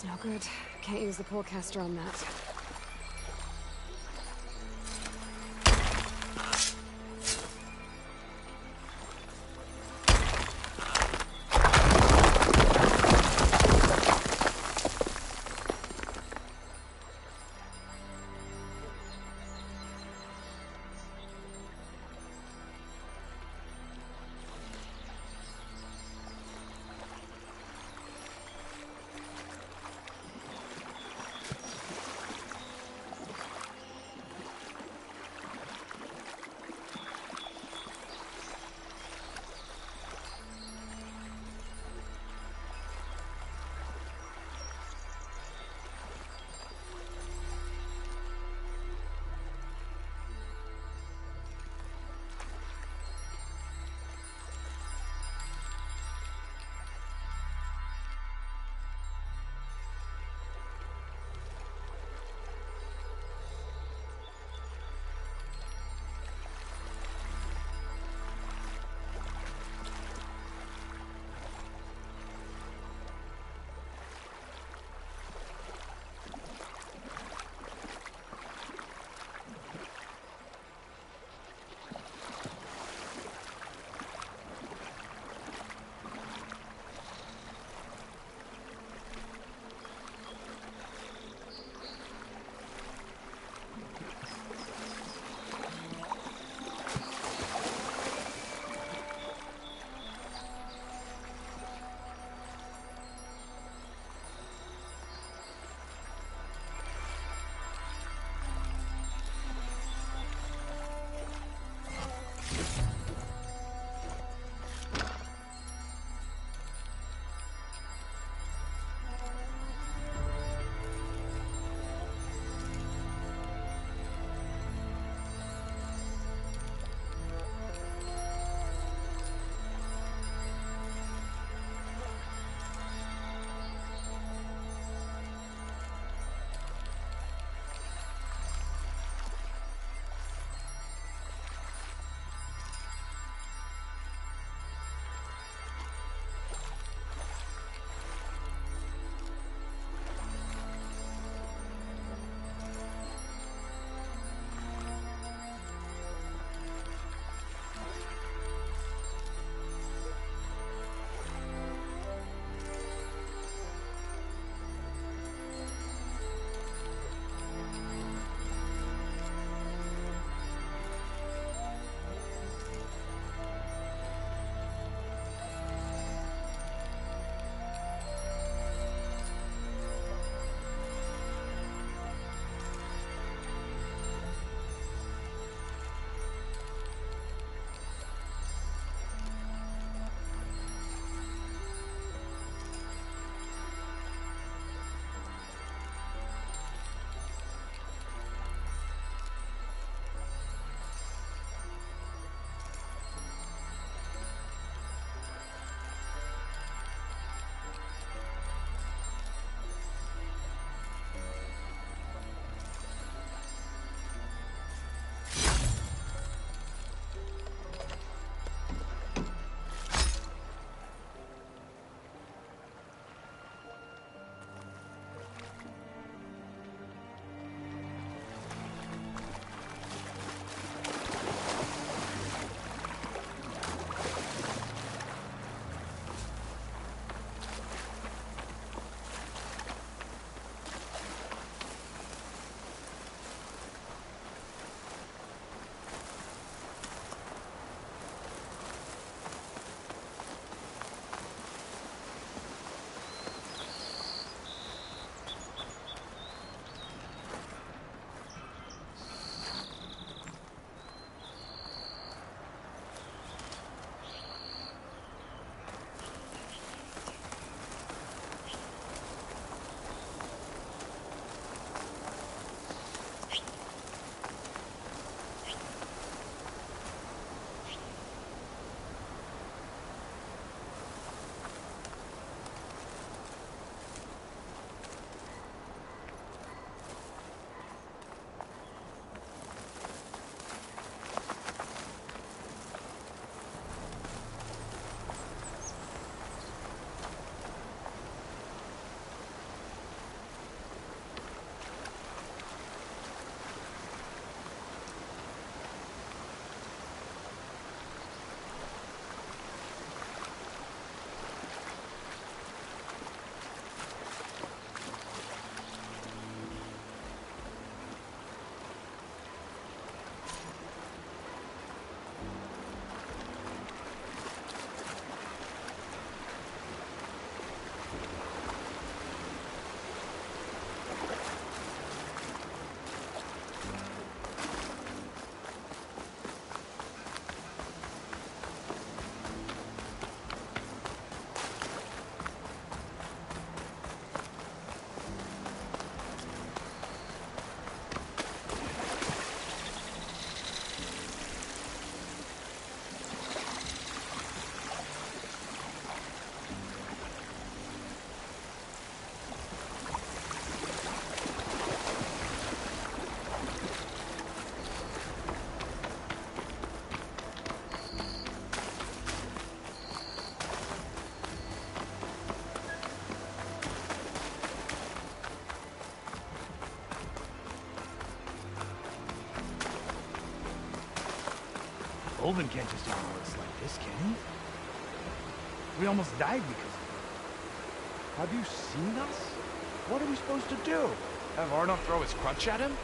No good. Can't use the pullcaster on that. Ulvin can't just ignore us like this, can he? We almost died because of it. Have you seen us? What are we supposed to do? Have Arnott throw his crutch at him?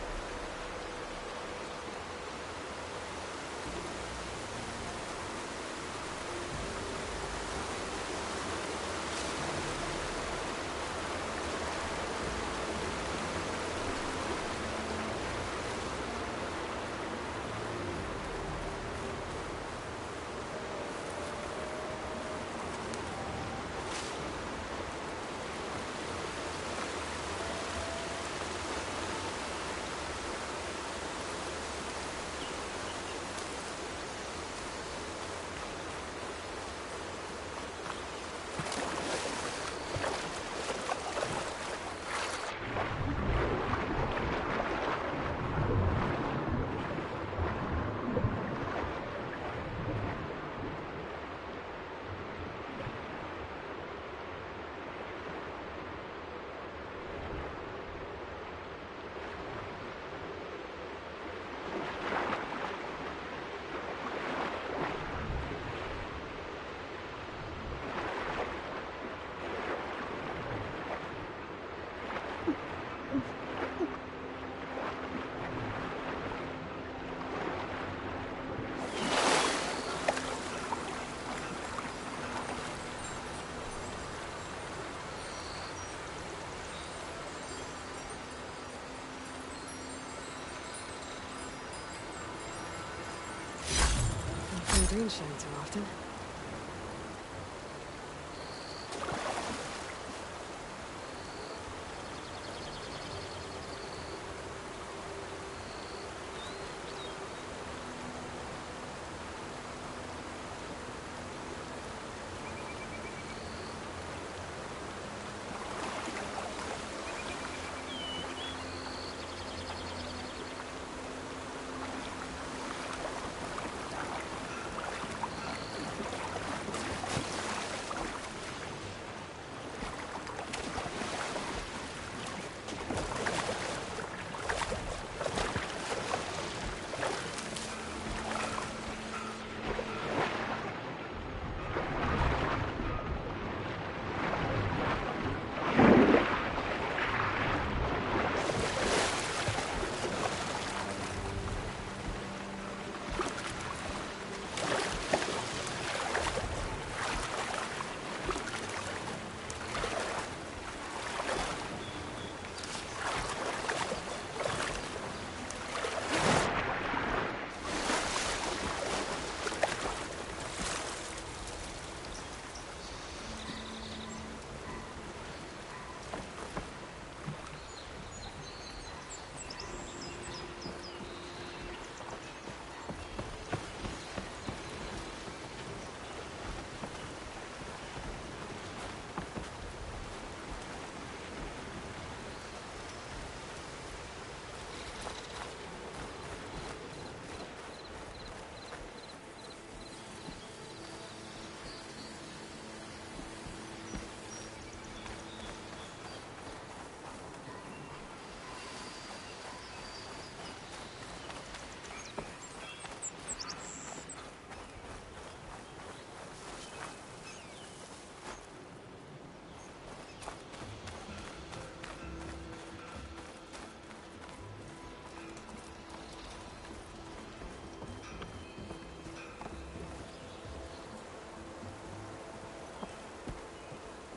Green shine so often.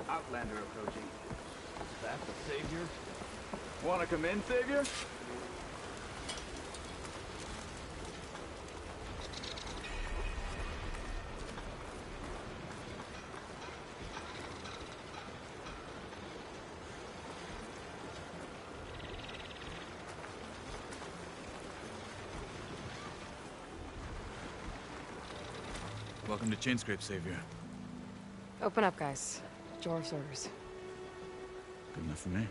Outlander approaching. Is that the Savior? Wanna come in, Savior? Welcome to Chainscrape, Savior. Open up, guys. Jor's orders. Good enough for me.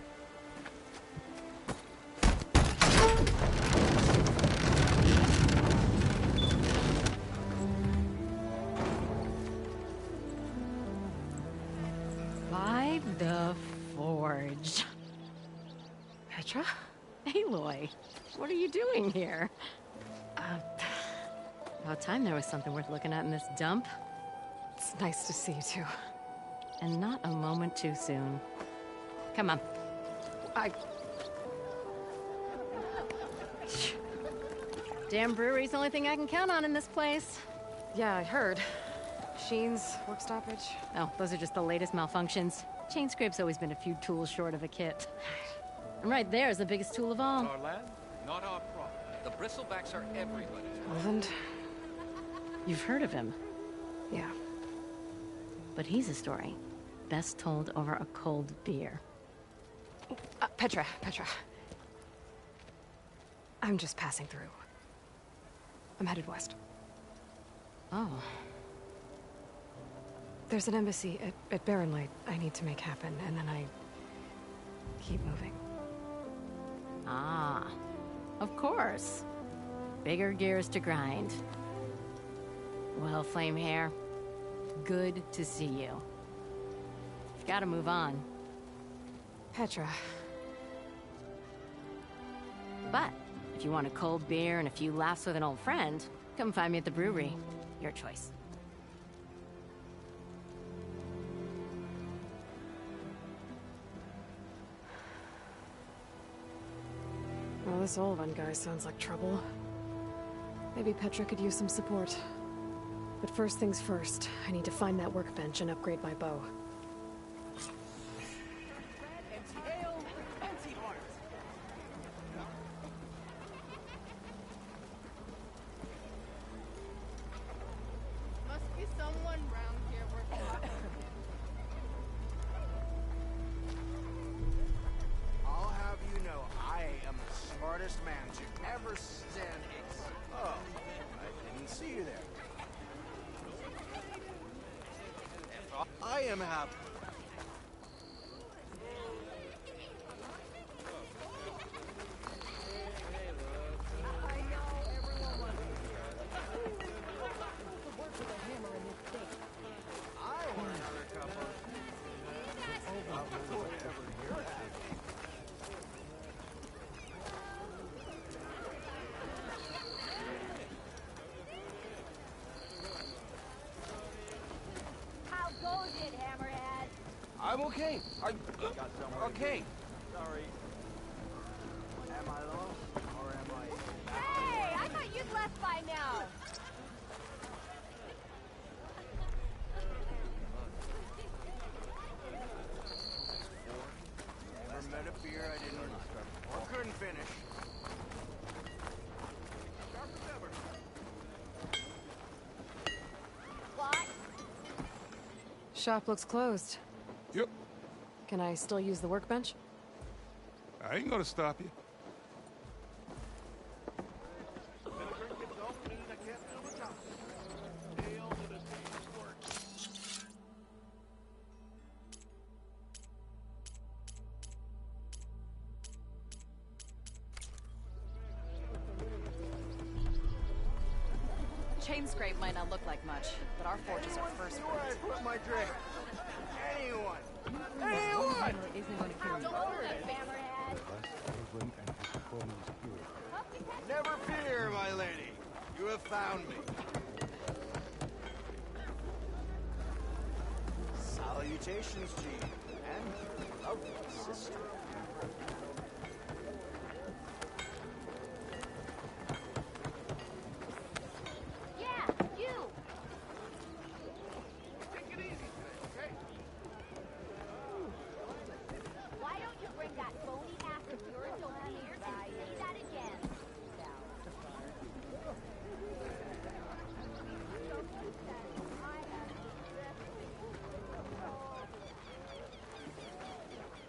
By the Forge. Petra? Aloy, what are you doing here? About time there was something worth looking at in this dump. It's nice to see you too. And not a moment too soon. Come on. Damn brewery's the only thing I can count on in this place. Yeah, I heard. Sheen's work stoppage. Oh, those are just the latest malfunctions. Chain Scrape's always been a few tools short of a kit. And right there is the biggest tool of all. Our land, not our problem. The bristlebacks are everybody's. Oland? You've heard of him, Yeah. but he's a story best told over a cold beer. Petra. I'm just passing through. I'm headed west. Oh, There's an embassy at Barren Light I need to make happen, and then I keep moving. ah, of course. Bigger gears to grind. Well, Flamehair, good to see you. You've got to move on. Petra. But if you want a cold beer and a few laughs with an old friend, come find me at the brewery. Your choice. Well, this Olvan guy sounds like trouble. Maybe Petra could use some support. But first things first, I need to find that workbench and upgrade my bow. Must be someone round here working. I'll have you know, I am the smartest man to ever stand ace. Oh, I didn't see you there. I am happy. I want another cup of whatever you're having. How goes it, Hammerhead? I'm okay. Okay. Sorry. Am I lost or am I? Hey, I thought you'd left by now. Never met a beer I didn't or couldn't finish. What? Shop looks closed. Yep, Can I still use the workbench? I ain't gonna stop you. Chain Scrape might not look like much, but our forges are first Where I rate. put my drink. Anyone. Anyone. Isn't going to kill you. Don't hold it, Hammerhead. Never fear, my lady. You have found me. Salutations to you and your lovely sister. Yeah, you. Why don't you bring that phony ass of yours over here and say that again?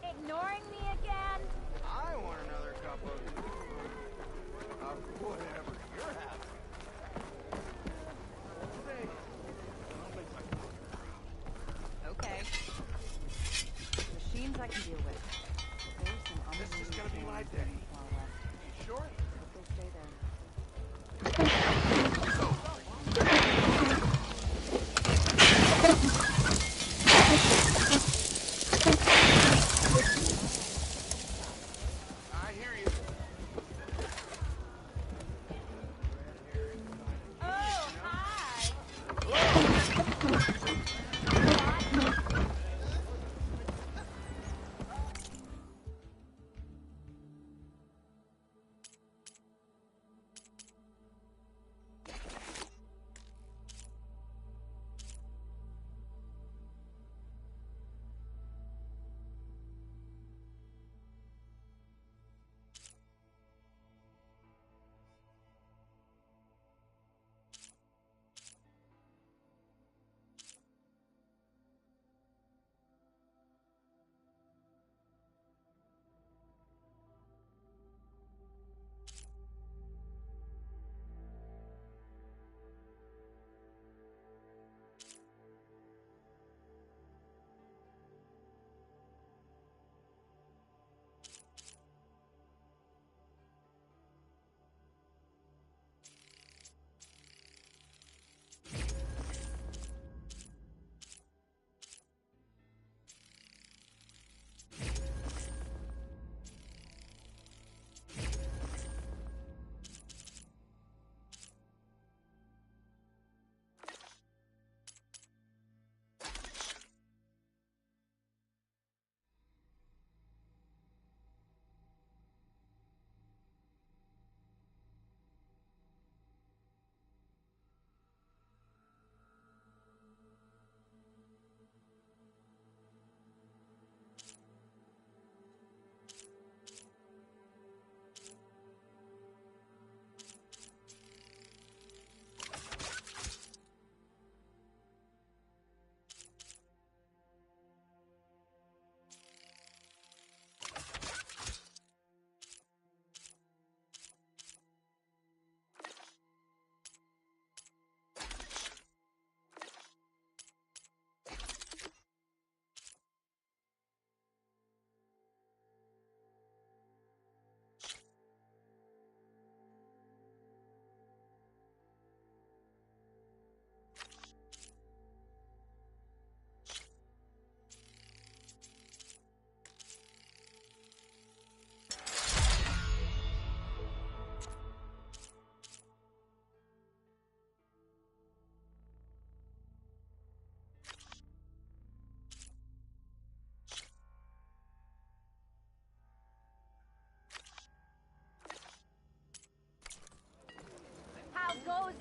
Ignoring me again? I want another cup of whatever you're having. Okay. Machines I can deal with. There's some This is gonna be my day. You sure? They'll stay there. I hear you. Oh,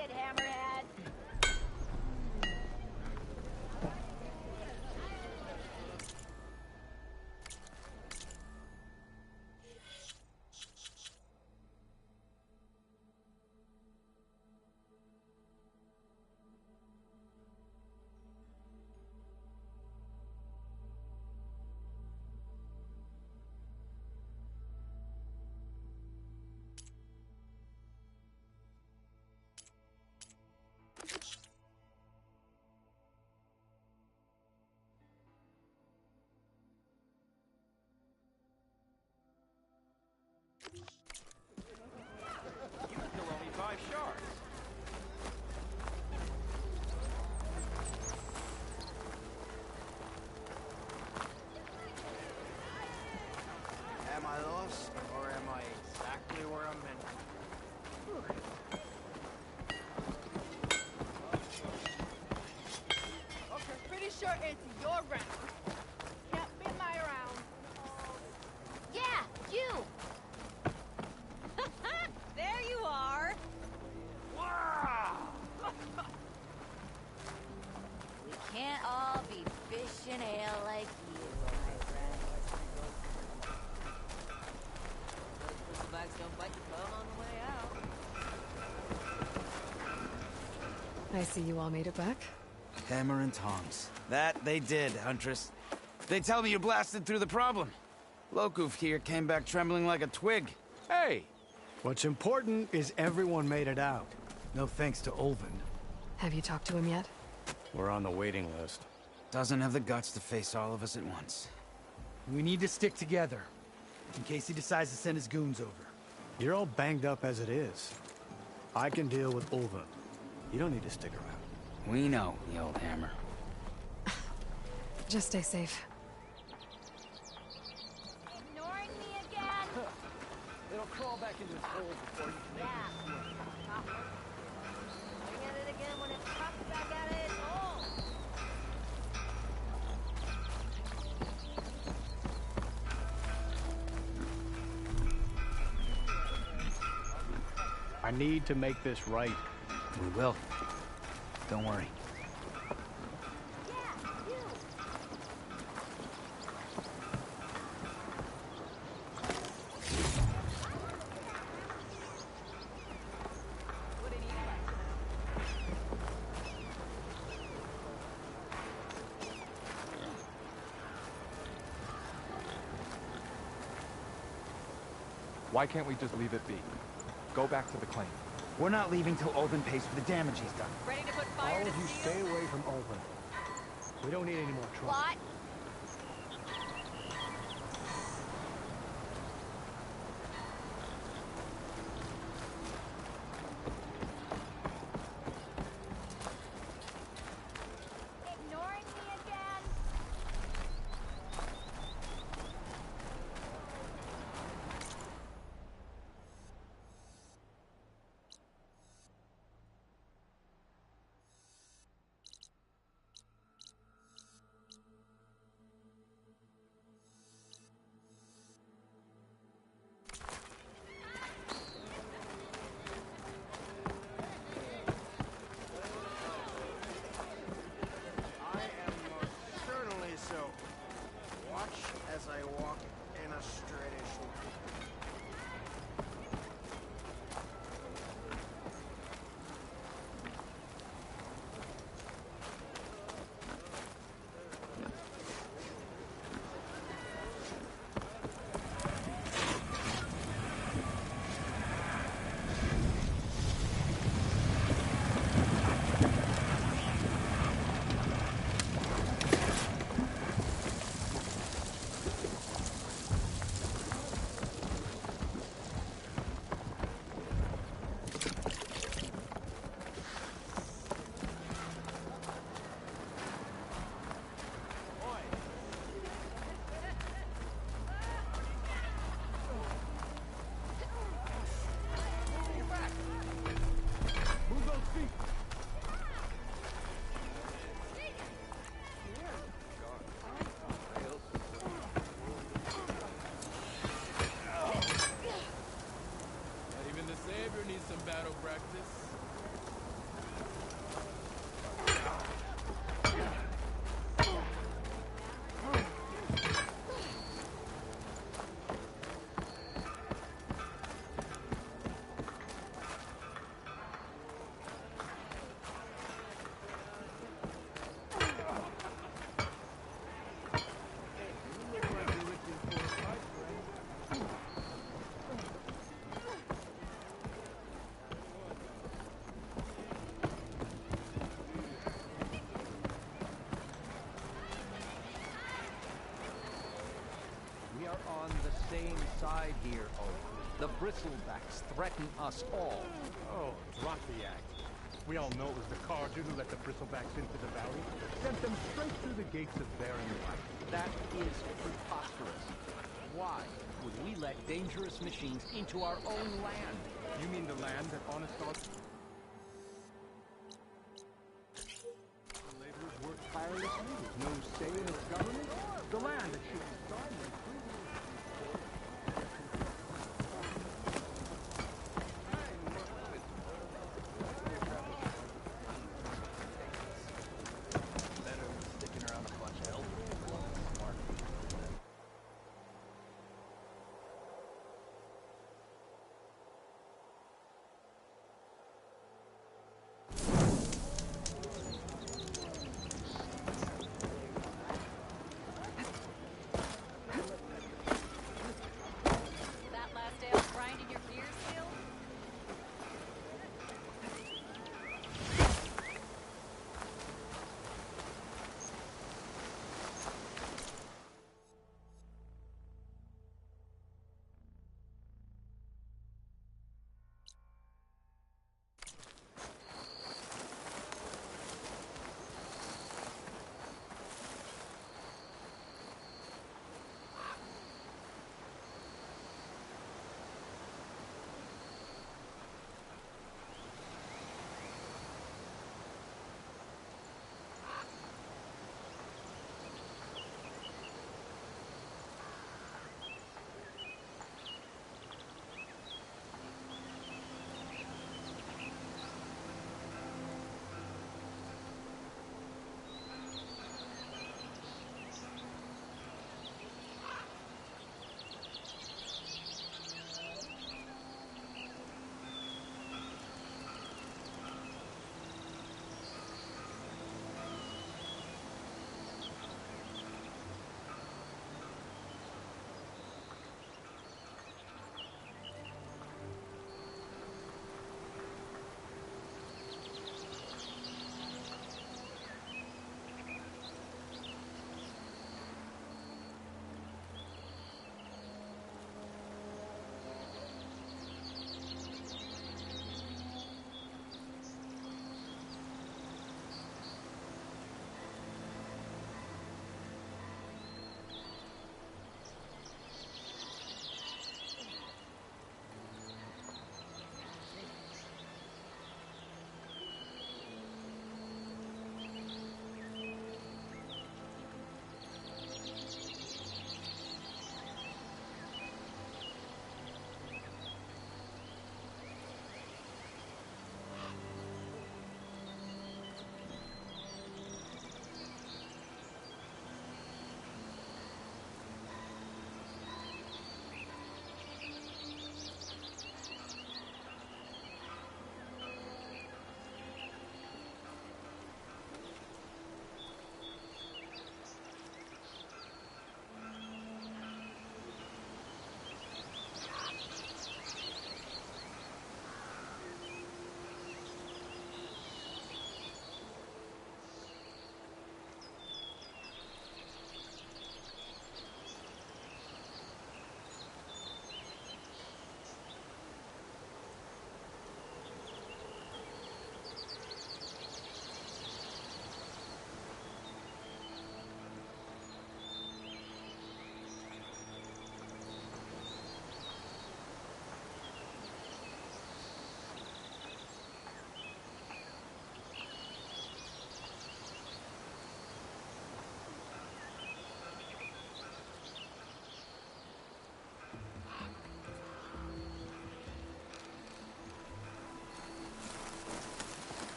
it, Hammerhead. You kill only 5 sharks. Am I lost, or am I exactly where I'm meant to be? Okay, pretty sure it's your round. Can't be my round. Yeah, you! There you are. Wow! We can't all be fish and ale like you, my friend. Those bristlebags don't bite your bum on the way out. I see you all made it back. Hammer and tongs. That they did, Huntress. They tell me you blasted through the problem. Lokuf here came back trembling like a twig. Hey! What's important is everyone made it out. No thanks to Ulvin. Have you talked to him yet? We're on the waiting list. Doesn't have the guts to face all of us at once. We need to stick together, in case he decides to send his goons over. You're all banged up as it is. I can deal with Ulvin. You don't need to stick around. We know, the old hammer. Just stay safe. Ignoring me again? It'll crawl back into its hole before you can Yeah. Swing at it again when it pops back out of its hole. I need to make this right. We will. Don't worry. Yeah, you! Wouldn't you like to know? Why can't we just leave it be? Go back to the claim. We're not leaving till Ulvin pays for the damage he's done. Ready to put fire All to of you steel? stay away from Ulvin. We don't need any more trouble. What? Ignoring me again? I am most certainly so. Watch as I walk in a straightish line. are on the same side here, Oak. The Bristlebacks threaten us all. Oh, drop the act. We all know it was the Carja who let the Bristlebacks into the valley. Sent them straight through the gates of Baron Light. That is preposterous. Why would we let dangerous machines into our own land? You mean the land that honest the laborers work tirelessly with no say in its government? The land that should be started and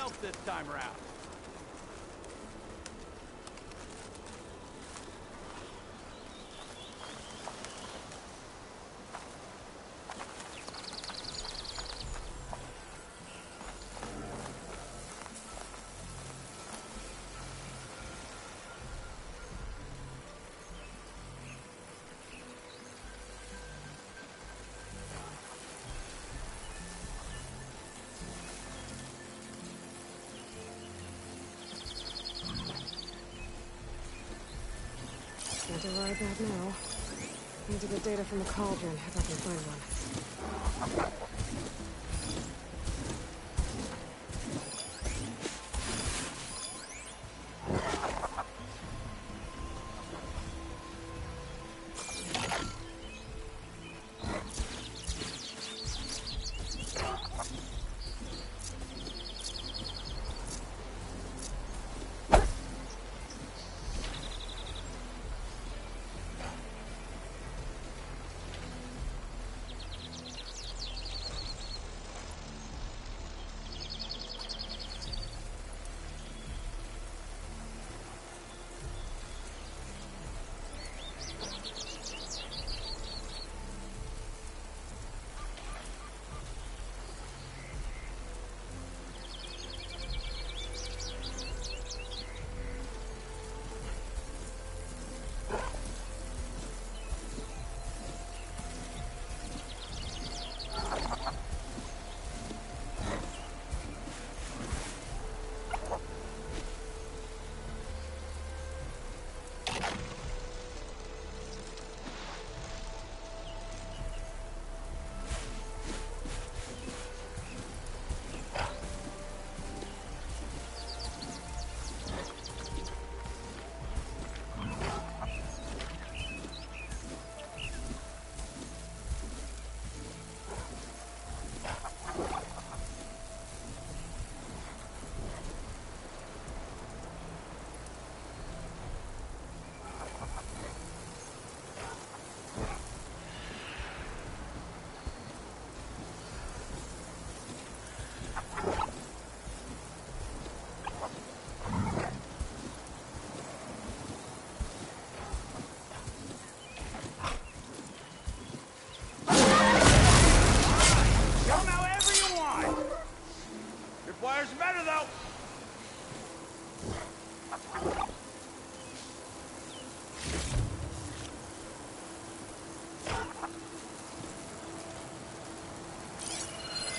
help this time around. Can't arrive that now. Need to get data from the cauldron if I can find one.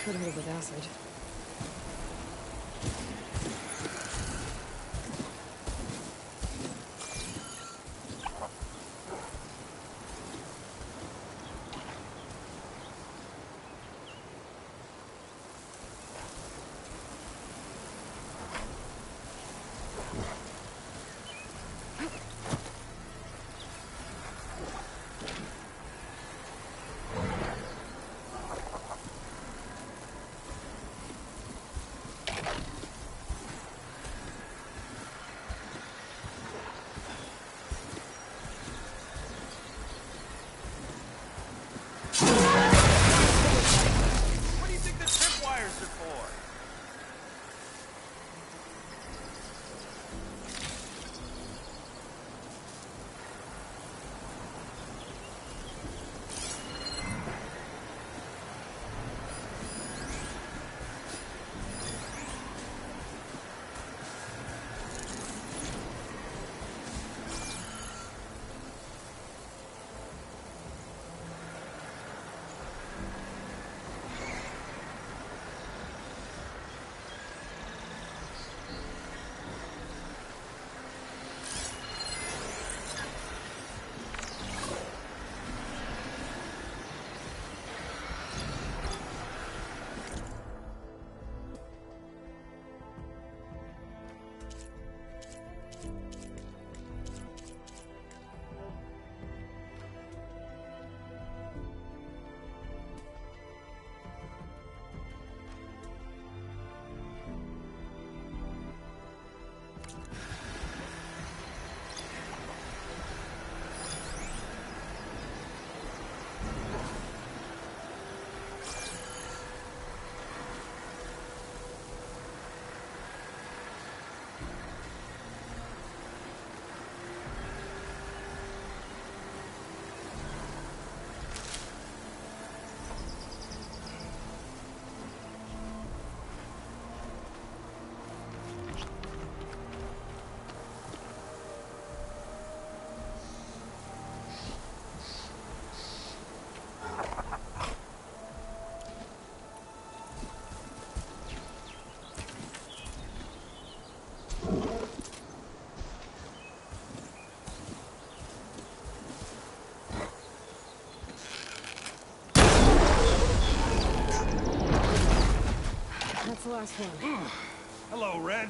Could hit it with acid. last one. Hello, Red.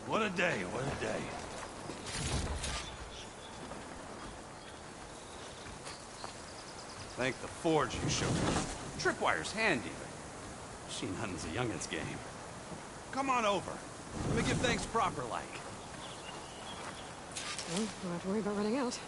What a day, what a day. Thank the forge you showed me. Tripwire's handy, but machine hunting's a youngin's game. Come on over. Let me give thanks proper like. Well, don't have to worry about running out.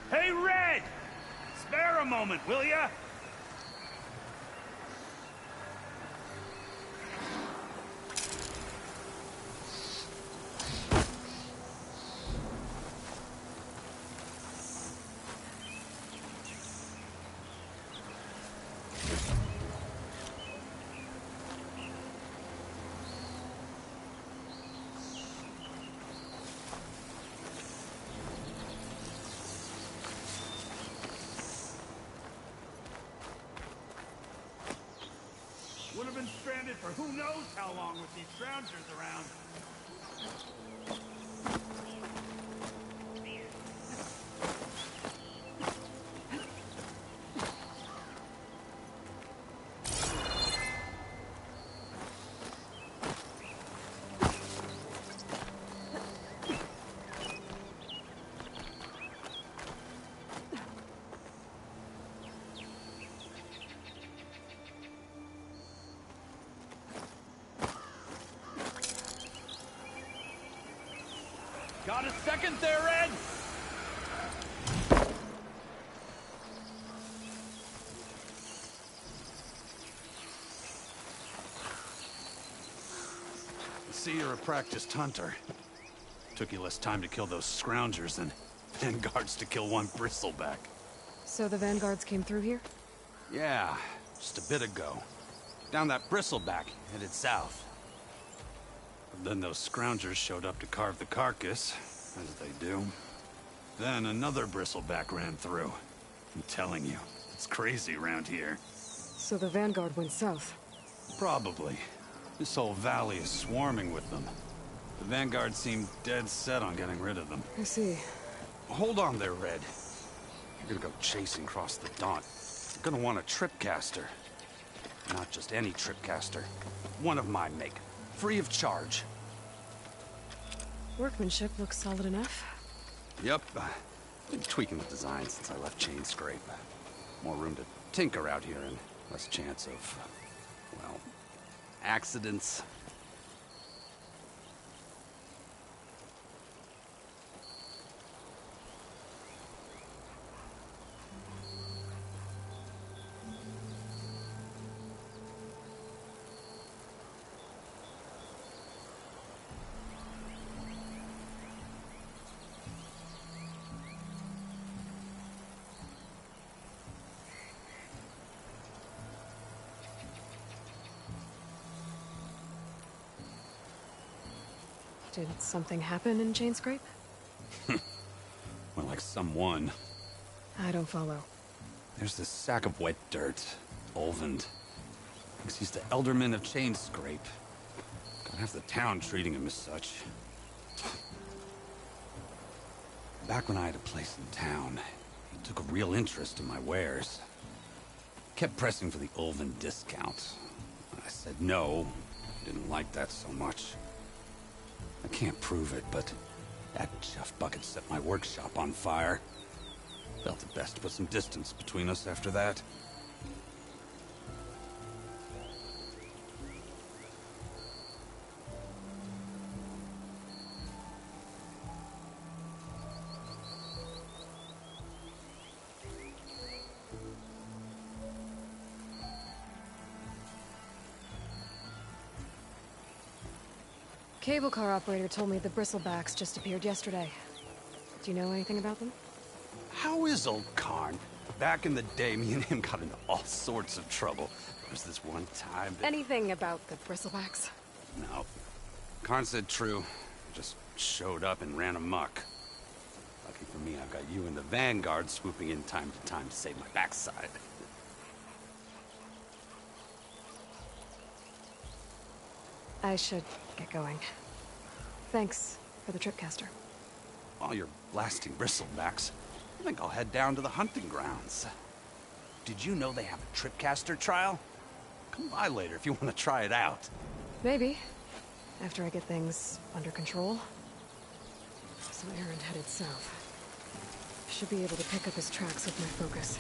Hey, Red! Spare a moment, will ya? Would have been stranded for who knows how long with these scroungers around. Got a second there, Red? I see you're a practiced hunter. Took you less time to kill those scroungers than Vanguards to kill one bristleback. So the Vanguards came through here? Yeah, just a bit ago. Down that bristleback, headed south. Then those scroungers showed up to carve the carcass, as they do. Then another bristleback ran through. I'm telling you, it's crazy around here. So the Vanguard went south? Probably. This whole valley is swarming with them. The Vanguard seemed dead set on getting rid of them. I see. Hold on there, Red. You're gonna go chasing across the Daunt. You're gonna want a tripcaster. Not just any tripcaster. One of my make. Free of charge. Workmanship looks solid enough. Yep. Been tweaking the design since I left Chain Scrape. More room to tinker out here and less chance of, well, accidents. Did something happen in Chain Scrape? More like someone. I don't follow. There's this sack of wet dirt. Olvend. Thinks he's the Elderman of Chain Scrape. Got half the town treating him as such. Back when I had a place in town, he took a real interest in my wares. Kept pressing for the Olvend discount. I said no. Didn't like that so much. I can't prove it, but that chuff bucket set my workshop on fire. Felt it best to put some distance between us after that. Cable car operator told me the bristlebacks just appeared yesterday. Do you know anything about them? How is old Karn? Back in the day, me and him got into all sorts of trouble. There was this one time that... Anything about the bristlebacks? No. Karn said true. Just showed up and ran amok. Lucky for me, I've got you and the Vanguard swooping in time to time to save my backside. I should get going. Thanks for the tripcaster. While you're blasting bristlebacks, I think I'll head down to the hunting grounds. Did you know they have a tripcaster trial? Come by later if you want to try it out. Maybe. After I get things under control. So Erend headed south. Should be able to pick up his tracks with my focus.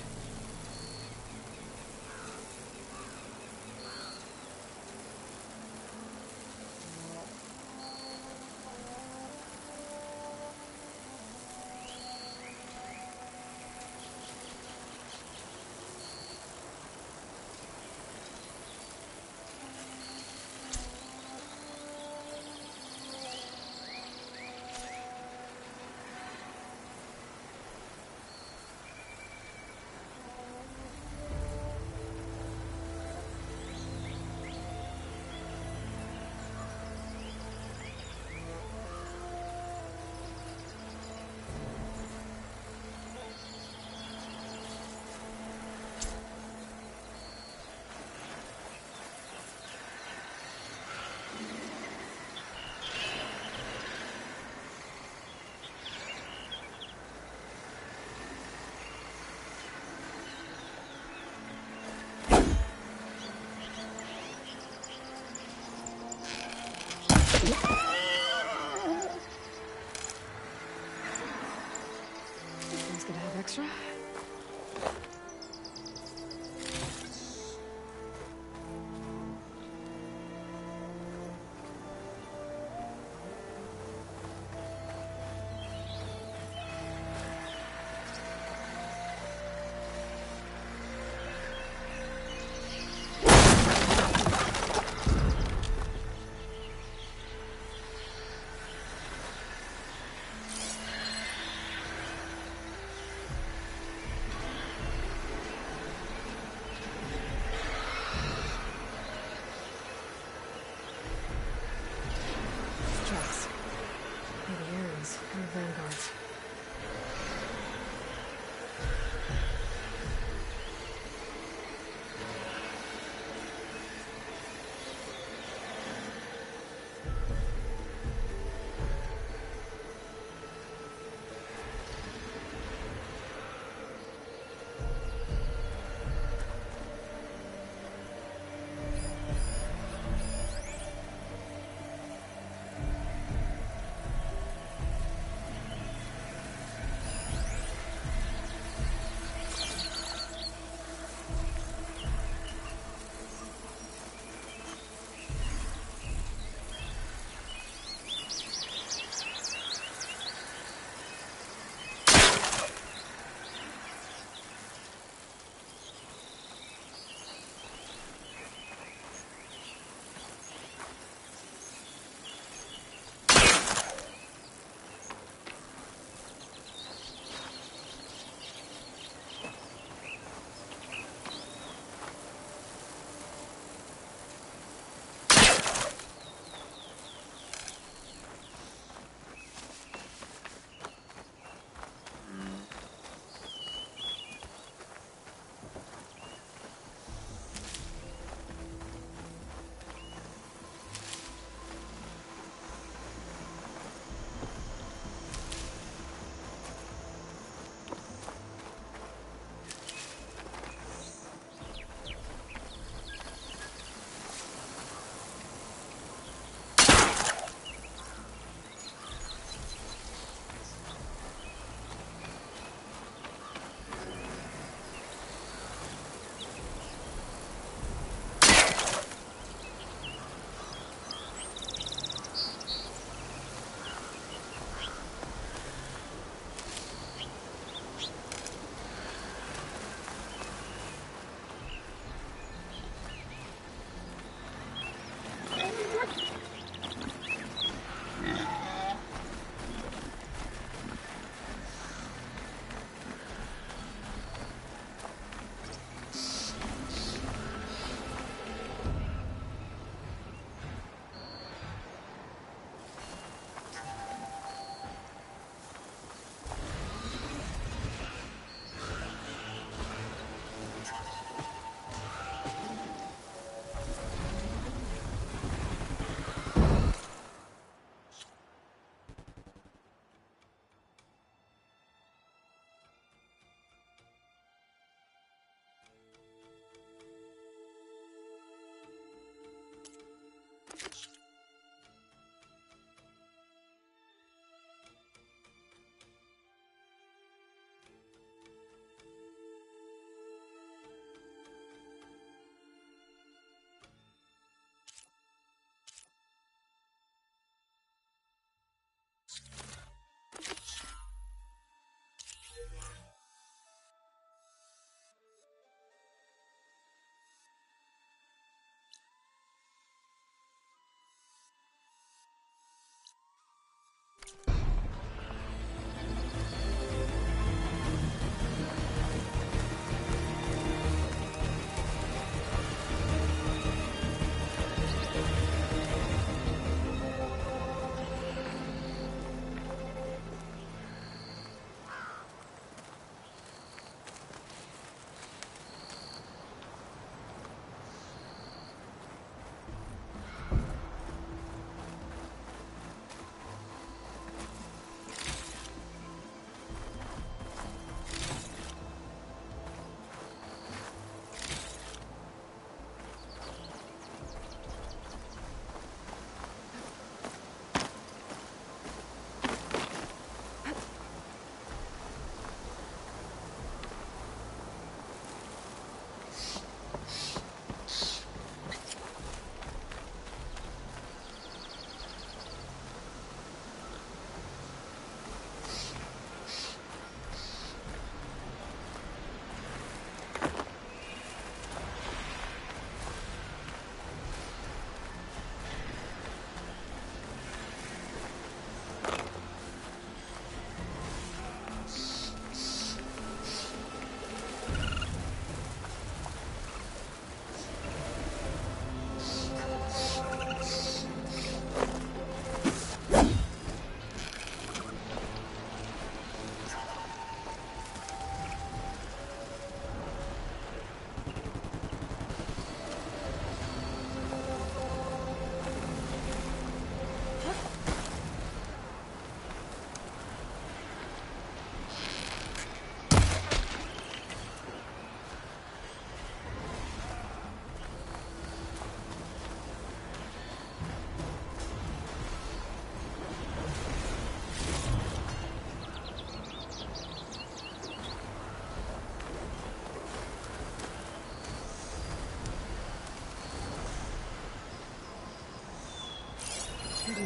He's gonna have extra.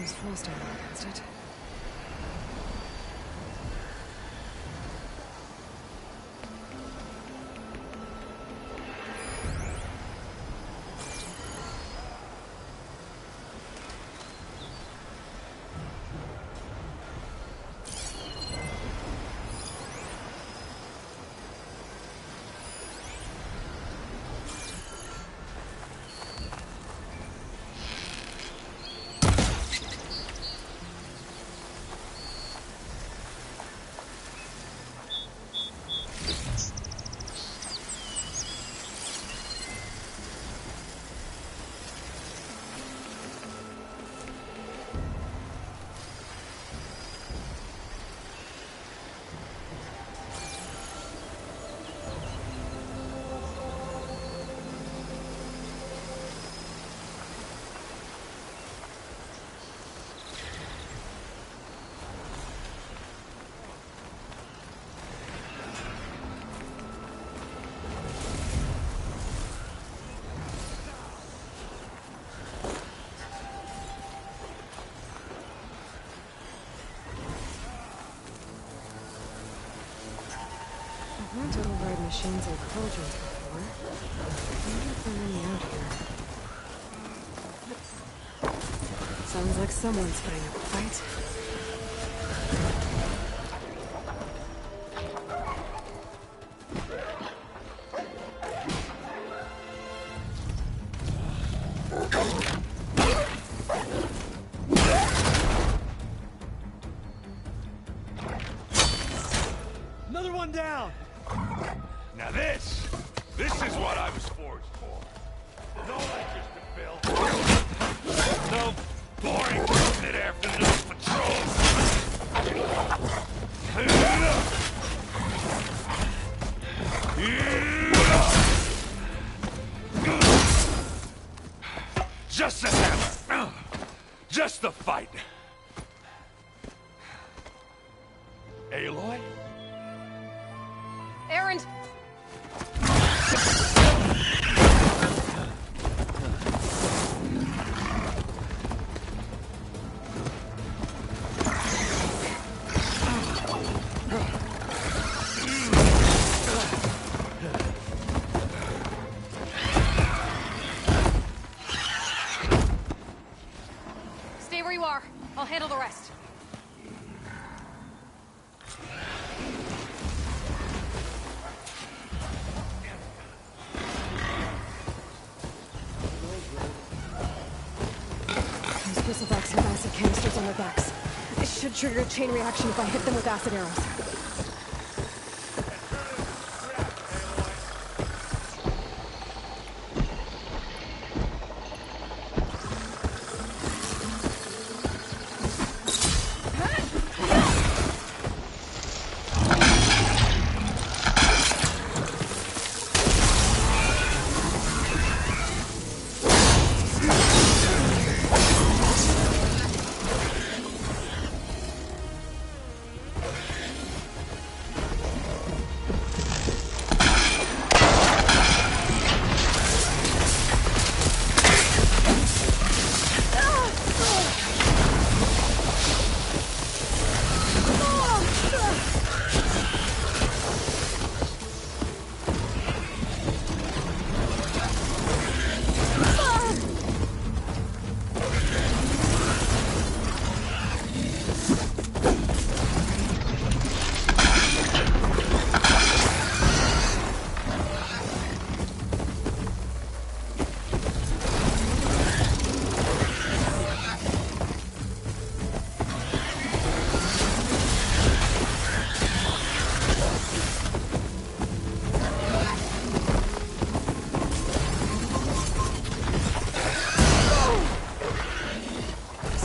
use frost armor against it. I've learned to override machines and cauldrons before. I wonder if they're any out here. Sounds like someone's putting up a fight. Another one down! Now this is what I was forged for. No lectures to fill. No boring coconut air for those patrols. Just the hammer. Just the fight. Aloy? Erend! Stay where you are. I'll handle the rest. Bristlebacks have acid canisters on their backs. It should trigger a chain reaction if I hit them with acid arrows.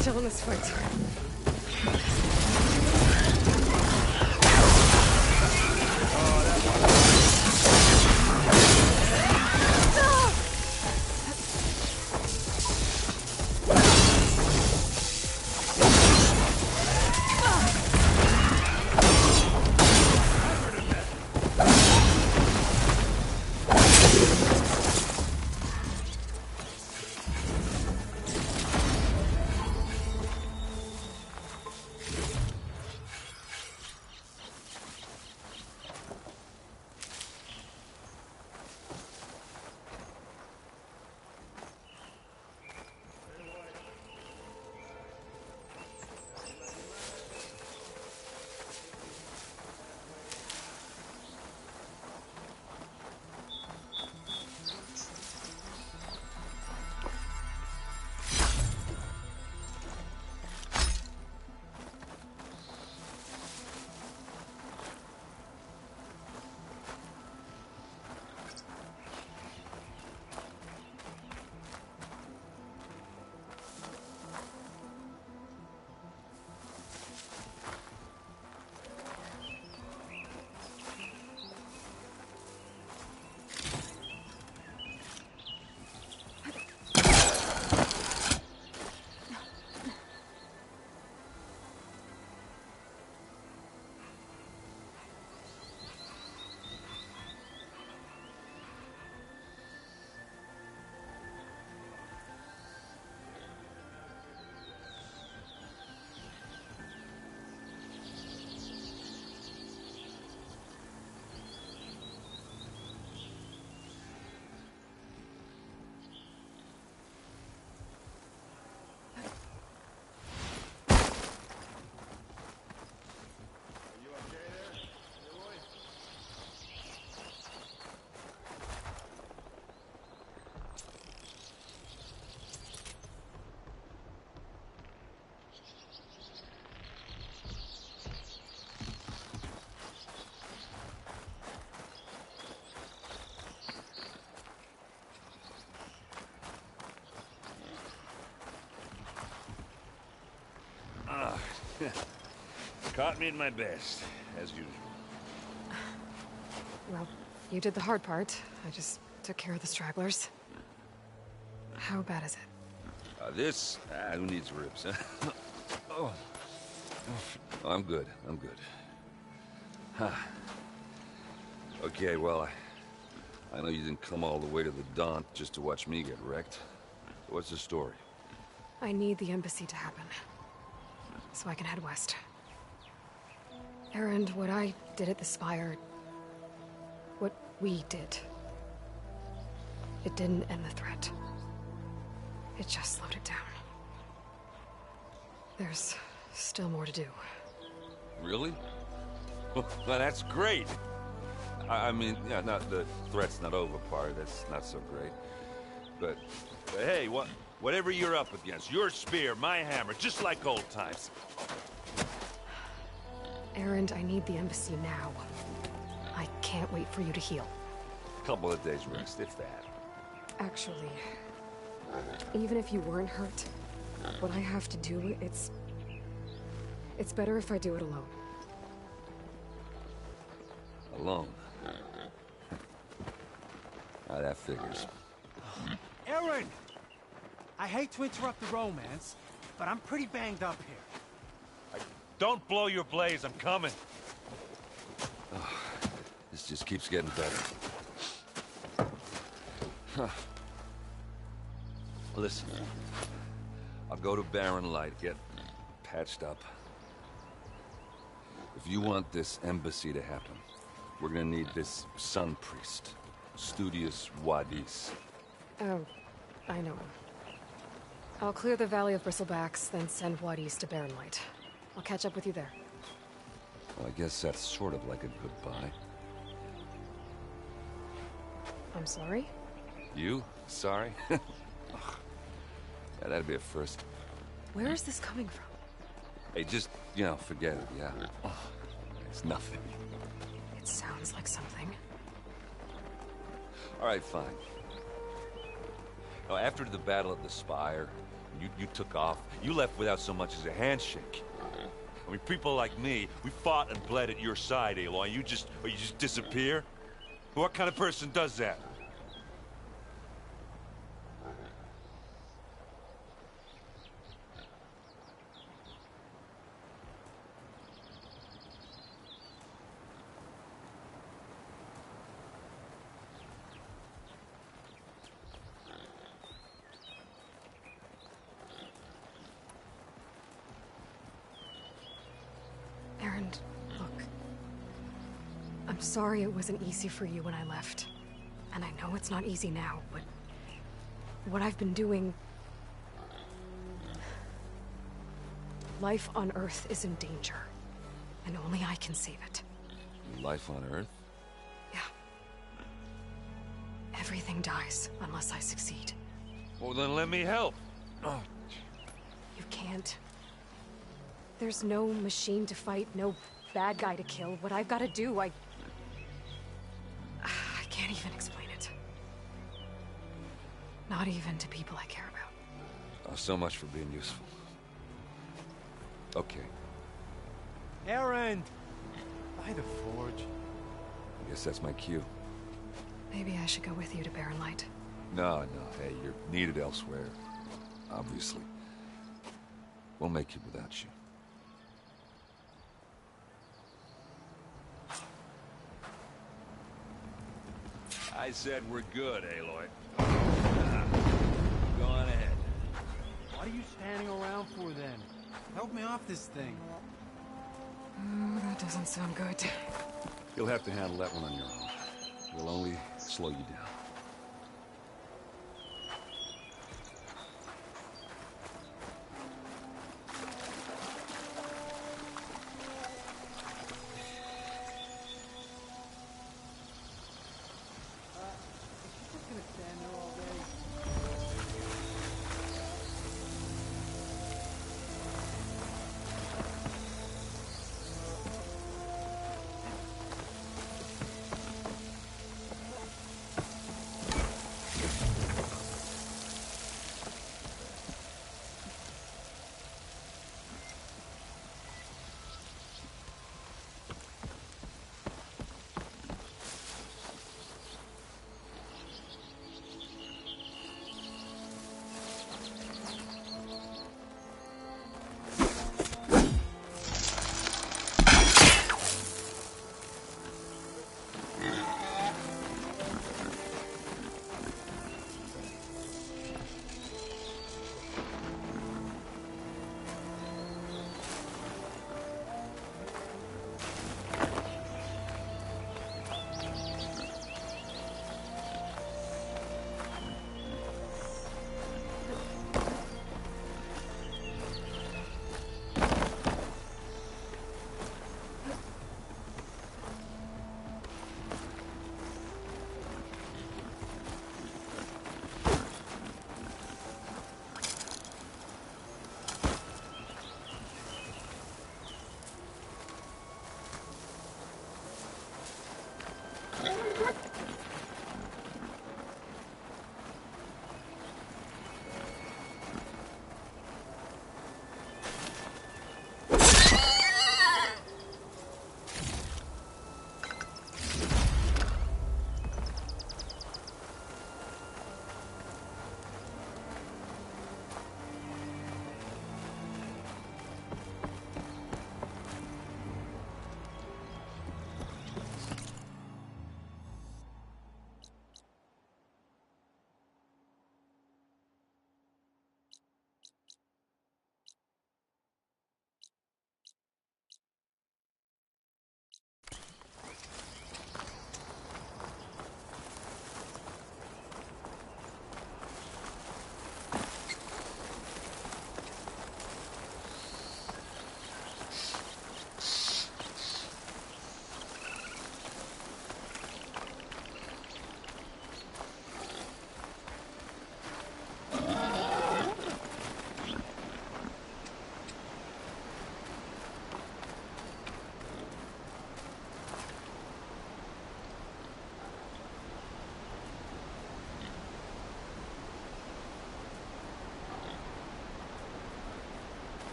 Still in this fight. Caught me in my best, as usual. Well, you did the hard part. I just took care of the stragglers. How bad is it? Who needs ribs, huh? Oh, I'm good. I'm good. Huh. Okay, well, I know you didn't come all the way to the Daunt just to watch me get wrecked. So what's the story? I need the embassy to happen, so I can head west. Erend, what I did at the Spire... what we did... it didn't end the threat. It just slowed it down. There's still more to do. Really? Well, that's great. I mean, yeah, not the threat's not over part. That's not so great. But hey, whatever you're up against, your spear, my hammer, just like old times. Erend, I need the embassy now. I can't wait for you to heal. Couple of days rest, if that. Actually, even if you weren't hurt, what I have to do, it's better if I do it alone. Alone? That figures. Erend! I hate to interrupt the romance, but I'm pretty banged up here. Don't blow your blaze, I'm coming. Oh, this just keeps getting better. Huh. Listen, I'll go to Barren Light, get patched up. If you want this embassy to happen, we're gonna need this sun priest, Studius Wadis. Oh, I know him. I'll clear the Valley of Bristlebacks, then send Wadis to Barren Light. I'll catch up with you there. Well, I guess that's sort of like a goodbye. I'm sorry? You? Sorry? Yeah, that'd be a first. Where is this coming from? Hey, just, forget it, yeah? Oh, it's nothing. It sounds like something. All right, fine. Now, after the Battle of the Spire, you took off, you left without so much as a handshake. I mean, people like me, we fought and bled at your side, Aloy. You just disappear? What kind of person does that? Erend, look. I'm sorry it wasn't easy for you when I left. And I know it's not easy now, but... what I've been doing... life on Earth is in danger. And only I can save it. Life on Earth? Yeah. Everything dies unless I succeed. Well, then let me help. Oh. You can't. There's no machine to fight, no bad guy to kill. What I've got to do, I can't even explain it. Not even to people I care about. Oh, so much for being useful. Okay. Erend! By the forge. I guess that's my cue. Maybe I should go with you to Barren Light. No, hey, you're needed elsewhere. Obviously. We'll make it without you. I said we're good, Aloy. Go on ahead. What are you standing around for then? Help me off this thing. That doesn't sound good. You'll have to handle that one on your own. We'll only slow you down.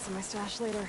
this in my stash later.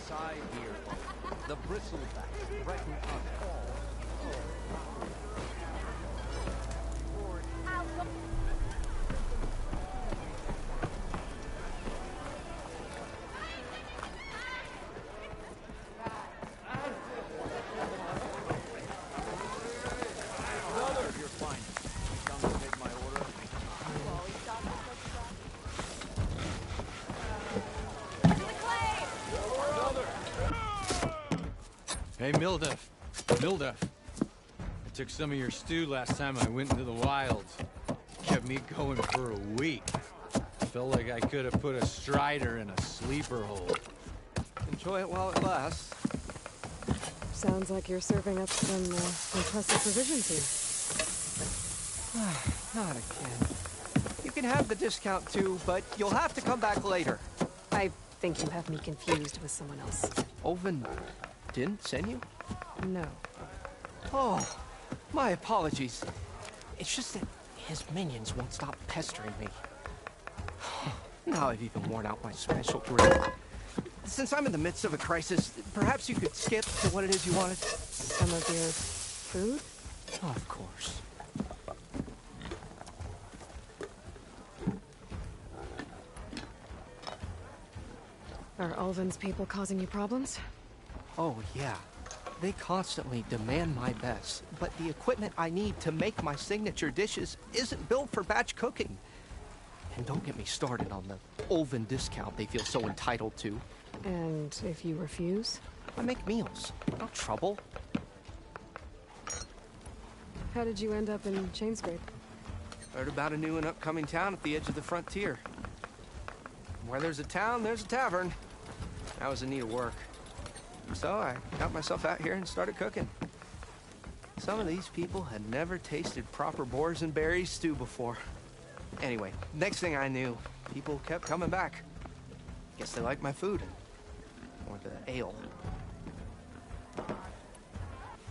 Side here. The bristlebacks threaten us all. You're fine. You come to take my order. Hey, Mildef. Mildef. I took some of your stew last time I went into the wilds. Kept me going for a week. Felt like I could have put a strider in a sleeper hole. Enjoy it while it lasts. Sounds like you're serving up some impressive provisions here. Not again. You can have the discount too, but you'll have to come back later. I think you have me confused with someone else. Oven didn't send you? No. Oh, my apologies. It's just that his minions won't stop pestering me. Now I've even worn out my special drill. Since I'm in the midst of a crisis, perhaps you could skip to what it is you wanted? Some of your food? Of course. Are Ulvin's people causing you problems? Oh, yeah. They constantly demand my best, but the equipment I need to make my signature dishes isn't built for batch cooking. And don't get me started on the Ulvin discount they feel so entitled to. And if you refuse? I make meals. No trouble. How did you end up in Chainscrape? Heard about a new and upcoming town at the edge of the frontier. Where there's a town, there's a tavern. I was in need of work. So I got myself out here and started cooking. Some of these people had never tasted proper boars and berries stew before. Anyway, next thing I knew, people kept coming back. Guess they liked my food. Or the ale.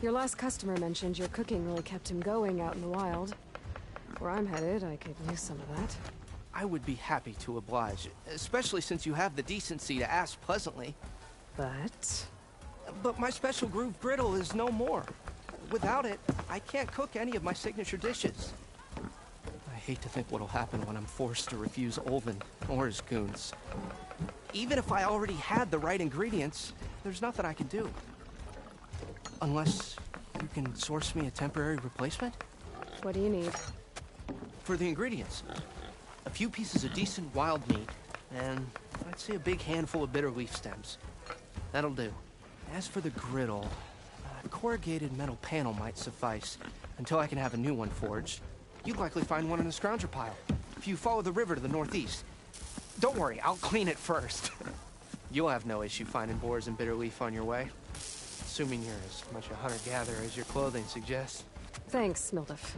Your last customer mentioned your cooking really kept him going out in the wild. Where I'm headed, I could use some of that. I would be happy to oblige, especially since you have the decency to ask pleasantly. But my special groove griddle is no more. Without it, I can't cook any of my signature dishes. I hate to think what'll happen when I'm forced to refuse Ulvin or his goons. even if I already had the right ingredients, there's nothing I can do. Unless you can source me a temporary replacement? What do you need? For the ingredients, a few pieces of decent wild meat, and I'd say a big handful of bitter leaf stems. That'll do. As for the griddle, a corrugated metal panel might suffice until I can have a new one forged. You'd likely find one in the scrounger pile if you follow the river to the northeast. Don't worry, I'll clean it first. You'll have no issue finding boars and bitter leaf on your way. Assuming you're as much a hunter-gatherer as your clothing suggests. Thanks, Mildef.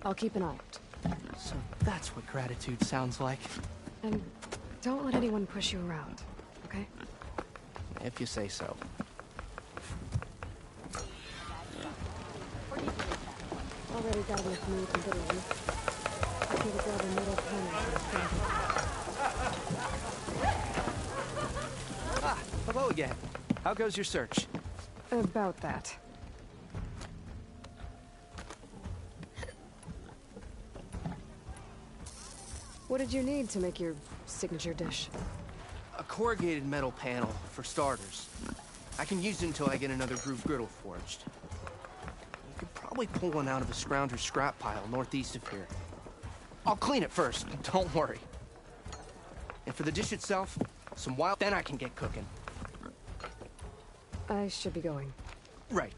I'll keep an eye out. So that's what gratitude sounds like. And don't let anyone push you around, okay? If you say so. Already got enough meat and bitter leaf. I could have grabbed a metal panel. Ah, hello again. How goes your search? About that. What did you need to make your signature dish? A corrugated metal panel, for starters. I can use it until I get another groove griddle forged. You could probably pull one out of a scrounger scrap pile northeast of here. I'll clean it first, don't worry. And for the dish itself, some wild... Then I can get cooking. I should be going. Right.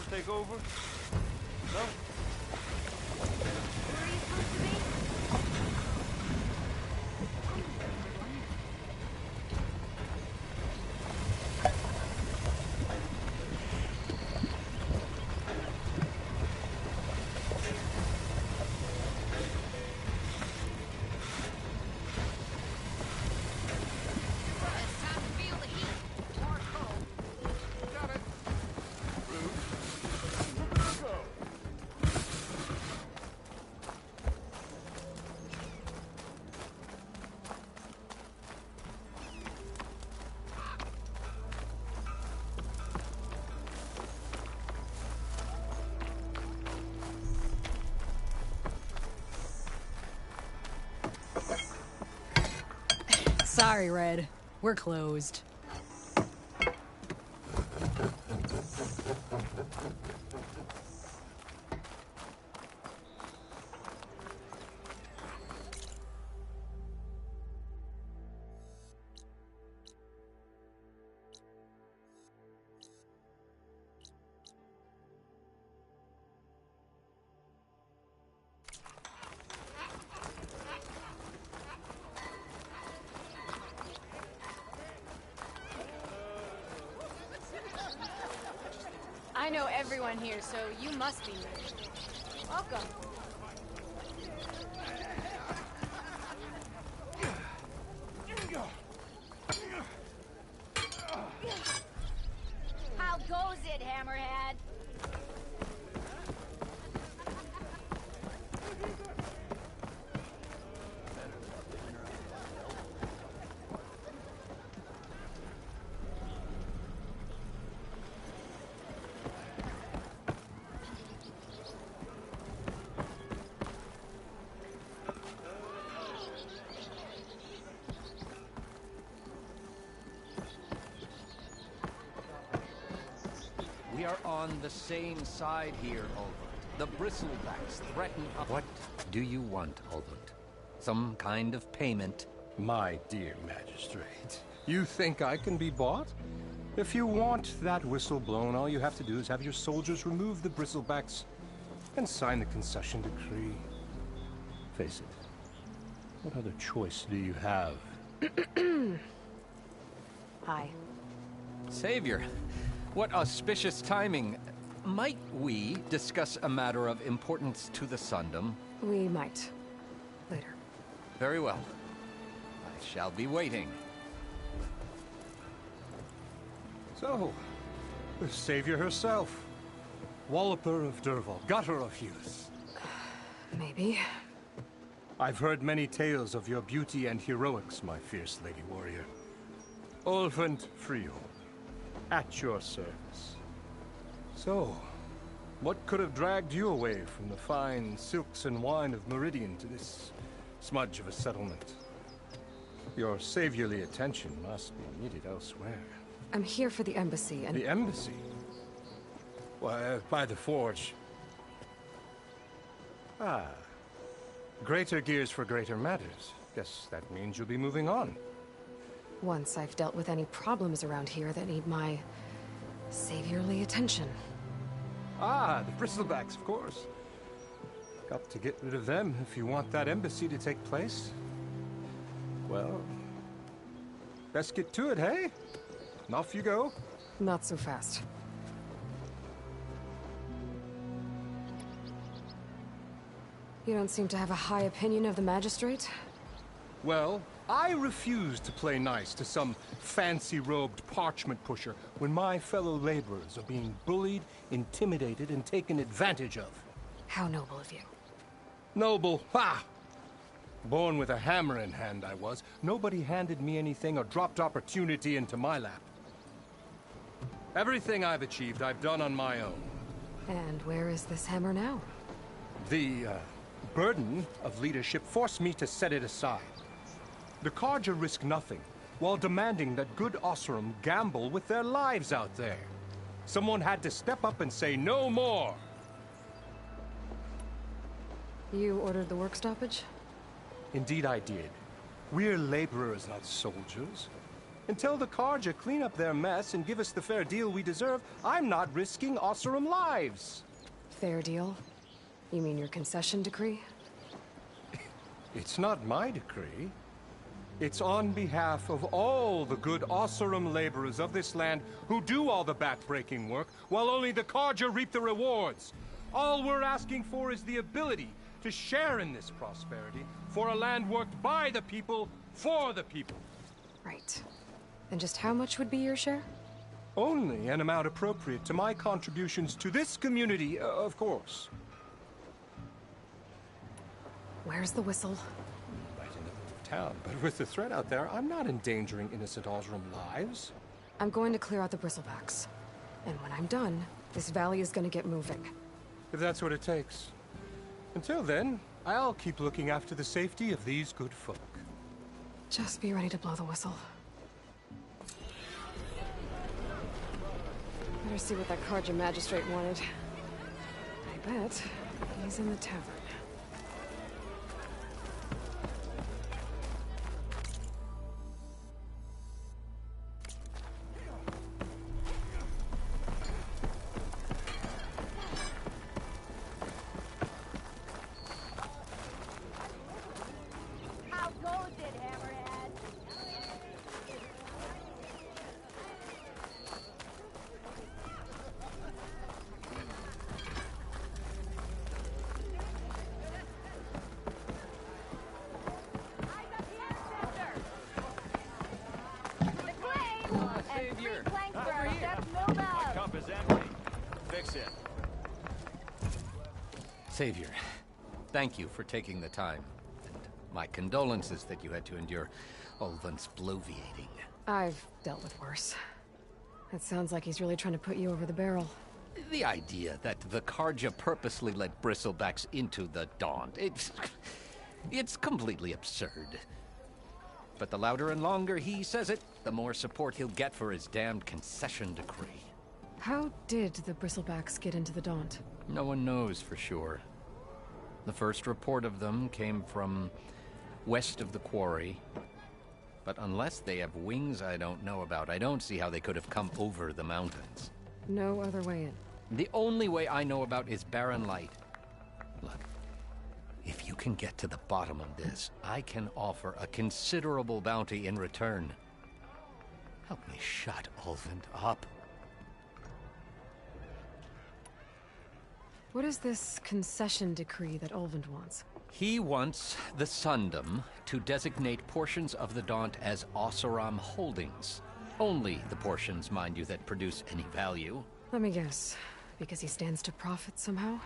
Take over? No? Sorry, Red. We're closed. I know everyone here, so you must be new. Welcome. How goes it, Hammerhead? We are on the same side here, Ulvund. The Bristlebacks threaten us. What do you want, Ulvund? Some kind of payment? My dear magistrate, you think I can be bought? If you want that whistle blown, all you have to do is have your soldiers remove the Bristlebacks and sign the concession decree. Face it, what other choice do you have? Hi. Savior, what auspicious timing. Might we discuss a matter of importance to the Sundom? We might. Later. Very well. I shall be waiting. So, the savior herself. Walloper of Derval, gutter of youth. Maybe. I've heard many tales of your beauty and heroics, my fierce lady warrior. Ulvund Freehold, at your service. So, what could have dragged you away from the fine silks and wine of Meridian to this smudge of a settlement? Your saviorly attention must be needed elsewhere. I'm here for the embassy and... The embassy? Why, by the forge. Ah. Greater gears for greater matters. Guess that means you'll be moving on. Once I've dealt with any problems around here that need my... saviorly attention. Ah, the Bristlebacks, of course. Got to get rid of them if you want that embassy to take place. Well, best get to it, hey? And off you go. Not so fast. You don't seem to have a high opinion of the magistrate? Well, I refuse to play nice to some fancy-robed parchment pusher when my fellow laborers are being bullied, intimidated, and taken advantage of. How noble of you. Noble? Ha! Born with a hammer in hand, I was. Nobody handed me anything or dropped opportunity into my lap. Everything I've achieved, I've done on my own. And where is this hammer now? The, burden of leadership forced me to set it aside. The Carja risk nothing, while demanding that good Oseram gamble with their lives out there. Someone had to step up and say no more! You ordered the work stoppage? Indeed I did. We're laborers, not soldiers. Until the Carja clean up their mess and give us the fair deal we deserve, I'm not risking Oseram lives. Fair deal? You mean your concession decree? It's not my decree. It's on behalf of all the good Oseram laborers of this land who do all the back-breaking work, while only the Carja reap the rewards. All we're asking for is the ability to share in this prosperity for a land worked by the people, for the people. Right. And just how much would be your share? Only an amount appropriate to my contributions to this community, of course. Where's the whistle? Right in the middle of town, but with the threat out there, I'm not endangering innocent Oseram lives. I'm going to clear out the Bristlebacks. And when I'm done, this valley is going to get moving. If that's what it takes. Until then, I'll keep looking after the safety of these good folk. Just be ready to blow the whistle. Better see what that Carja magistrate wanted. I bet he's in the tavern. How goes it, Hammerhead? Savior! Over here! My cup is empty. Fix it. Savior, thank you for taking the time. And my condolences that you had to endure Ulvund's bloviating. I've dealt with worse. It sounds like he's really trying to put you over the barrel. The idea that the Carja purposely let Bristlebacks into the Daunt, it's completely absurd. But the louder and longer he says it, the more support he'll get for his damned concession decree. How did the Bristlebacks get into the Daunt? No one knows for sure. The first report of them came from west of the quarry. But unless they have wings I don't know about, I don't see how they could have come over the mountains. No other way in. The only way I know about is Barren Light. Look, if you can get to the bottom of this, I can offer a considerable bounty in return. Help me shut Ulvund up. What is this concession decree that Ulvund wants? He wants the Sundom to designate portions of the Daunt as Oseram holdings. Only the portions, mind you, that produce any value. Let me guess. Because he stands to profit somehow?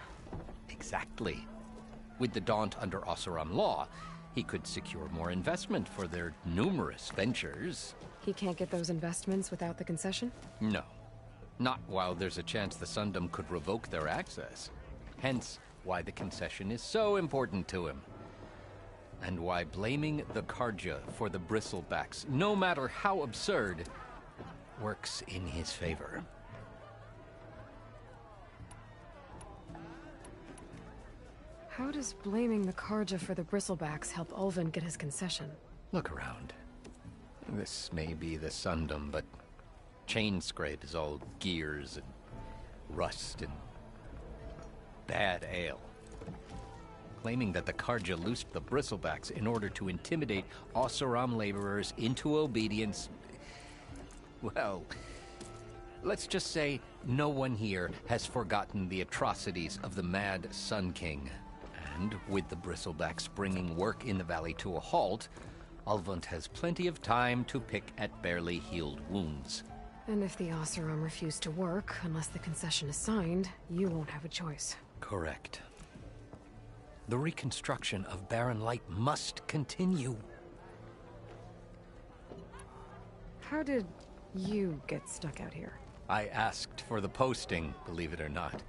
Exactly. With the Daunt under Oseram law, he could secure more investment for their numerous ventures. He can't get those investments without the concession? No. Not while there's a chance the Sundom could revoke their access. Hence, why the concession is so important to him. And why blaming the Carja for the Bristlebacks, no matter how absurd, works in his favor. How does blaming the Carja for the Bristlebacks help Ulvund get his concession? Look around. This may be the Sundom, but Chainscrape is all gears and rust and bad ale. Claiming that the Carja loosed the Bristlebacks in order to intimidate Oseram laborers into obedience. Well, let's just say no one here has forgotten the atrocities of the Mad Sun King. And with the Bristlebacks bringing work in the valley to a halt, Ulvund has plenty of time to pick at barely healed wounds. And if the Oseram refuse to work, unless the concession is signed, you won't have a choice. Correct. The reconstruction of Barren Light must continue. How did you get stuck out here? I asked for the posting, believe it or not.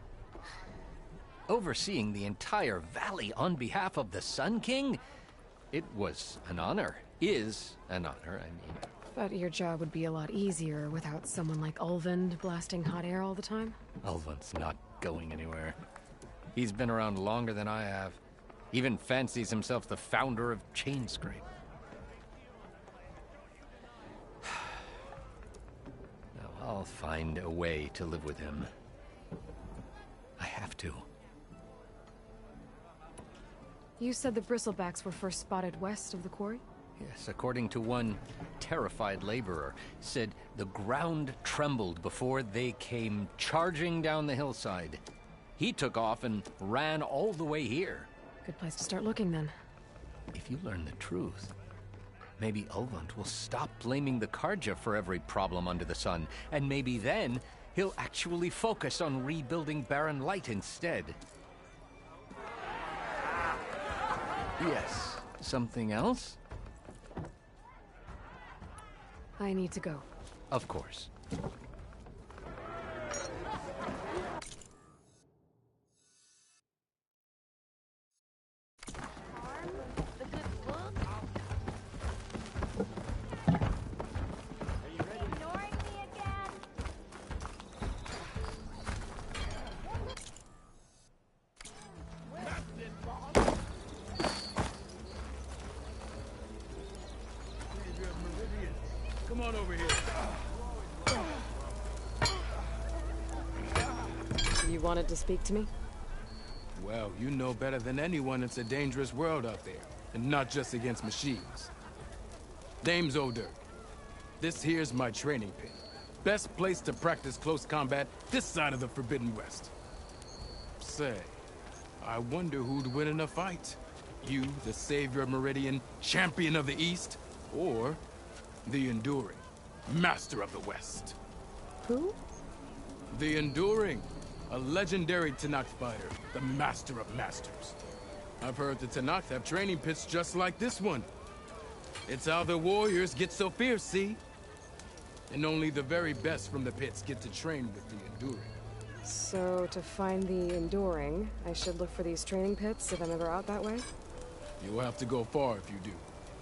Overseeing the entire valley on behalf of the Sun King? It was an honor. Is an honor, I mean. But your job would be a lot easier without someone like Ulvund blasting hot air all the time? Ulvund's not going anywhere. He's been around longer than I have. Even fancies himself the founder of Chainscrape. Now, I'll find a way to live with him. I have to. You said the Bristlebacks were first spotted west of the quarry? Yes, according to one terrified laborer, said the ground trembled before they came charging down the hillside. He took off and ran all the way here. Good place to start looking, then. If you learn the truth, maybe Ulvund will stop blaming the Carja for every problem under the sun, and maybe then he'll actually focus on rebuilding Barren Light instead. Yes, something else? I need to go. Of course. Come on over here. You wanted to speak to me? Well, you know better than anyone it's a dangerous world out there, and not just against machines. Name's O'Dirk. This here's my training pit. Best place to practice close combat this side of the Forbidden West. Say, I wonder who'd win in a fight. You, the savior of Meridian, champion of the East, or the Enduring, master of the West. Who? The Enduring, a legendary Tenakth fighter, the master of masters. I've heard the Tenakth have training pits just like this one. It's how the warriors get so fierce, see? And only the very best from the pits get to train with the Enduring. So, to find the Enduring, I should look for these training pits if I'm ever out that way? You'll have to go far if you do.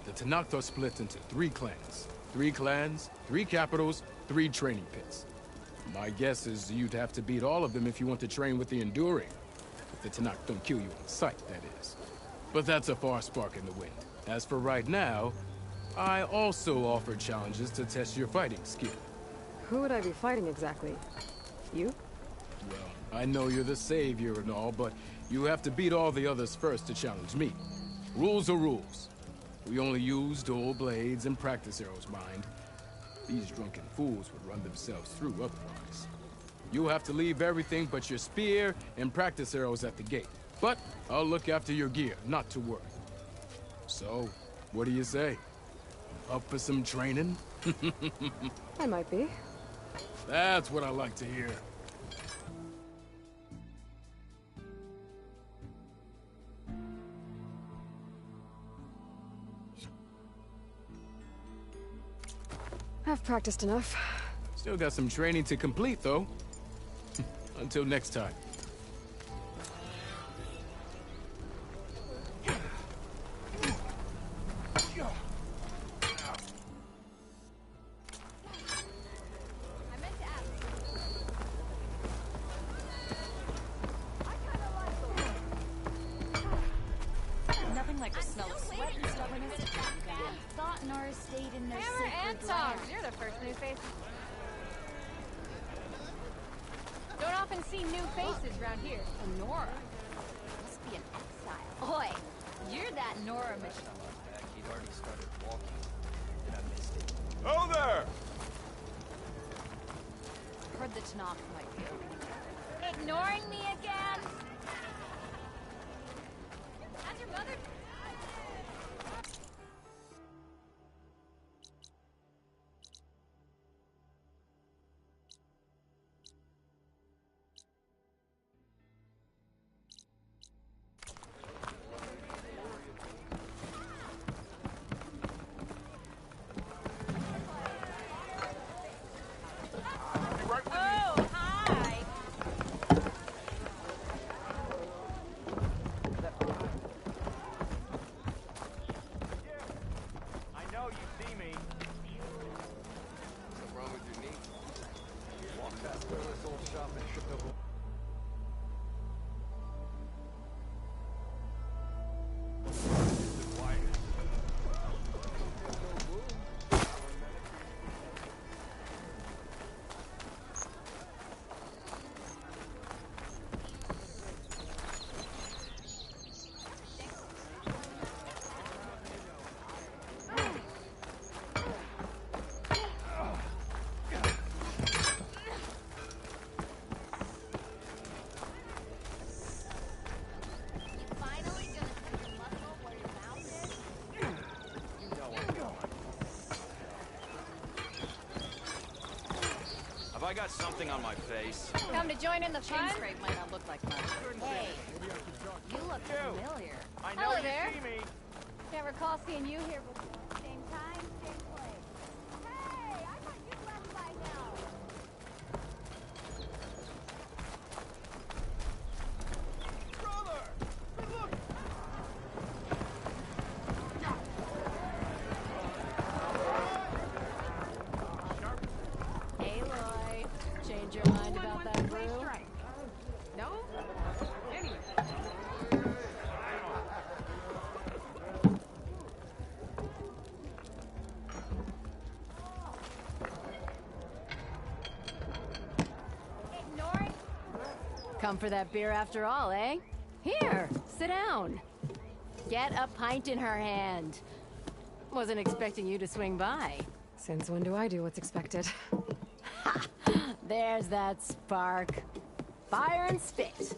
The Tenakth are split into 3 clans. 3 clans, 3 capitals, 3 training pits. My guess is you'd have to beat all of them if you want to train with the Enduring. If the Tanakh don't kill you on sight, that is. But that's a far spark in the wind. As for right now, I also offer challenges to test your fighting skill. Who would I be fighting exactly? You? Well, I know you're the savior and all, but you have to beat all the others first to challenge me. Rules are rules. We only use dual blades and practice arrows, mind. These drunken fools would run themselves through otherwise. You'll have to leave everything but your spear and practice arrows at the gate. But I'll look after your gear, not to worry. So, what do you say? Up for some training? I might be. That's what I like to hear. I've practiced enough. Still got some training to complete, though. Until next time. Nothing like the smell of sweat and stubbornness at that guy. Thought Nora stayed in their Hammer and sacred tongs. land. You're the first new face. Don't often see new faces around here. Nora. Must be an exile. Oi, you're that Nora Michelle. He'd already started walking, and I missed it. Oh there! Heard the Tanakh might be opening. Ignoring me again? How's your mother? Oh, hi. I know you see me. What's wrong with your knee? Walked past this old shop and tripped over. Finally gonna put your muscle where your mouth is? You know I'm going. Have I got something on my face? Come to join in the fun? Chainscrape might not look like much. Hey, you look familiar. I know Hello you there. see me. Can't recall seeing you here before. Same time, same place. Hey, I thought you left by now. Brother! Look! Aloy, change your mind about that brew? No? Anyway. Ignoring. Come for that beer after all, eh? Here, sit down. Get a pint in her hand. Wasn't expecting you to swing by. Since when do I do what's expected? There's that spark. Fire and spit.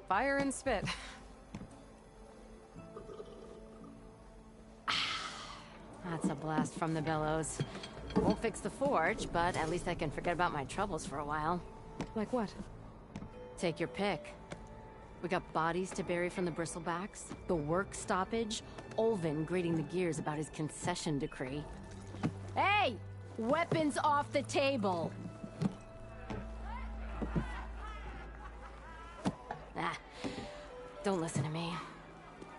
Fire and spit. That's a blast from the bellows. Won't fix the forge, but at least I can forget about my troubles for a while. Like what? Take your pick. We got bodies to bury from the bristlebacks, the work stoppage, Olvin grating the gears about his concession decree. Hey! Weapons off the table! Ah, don't listen to me.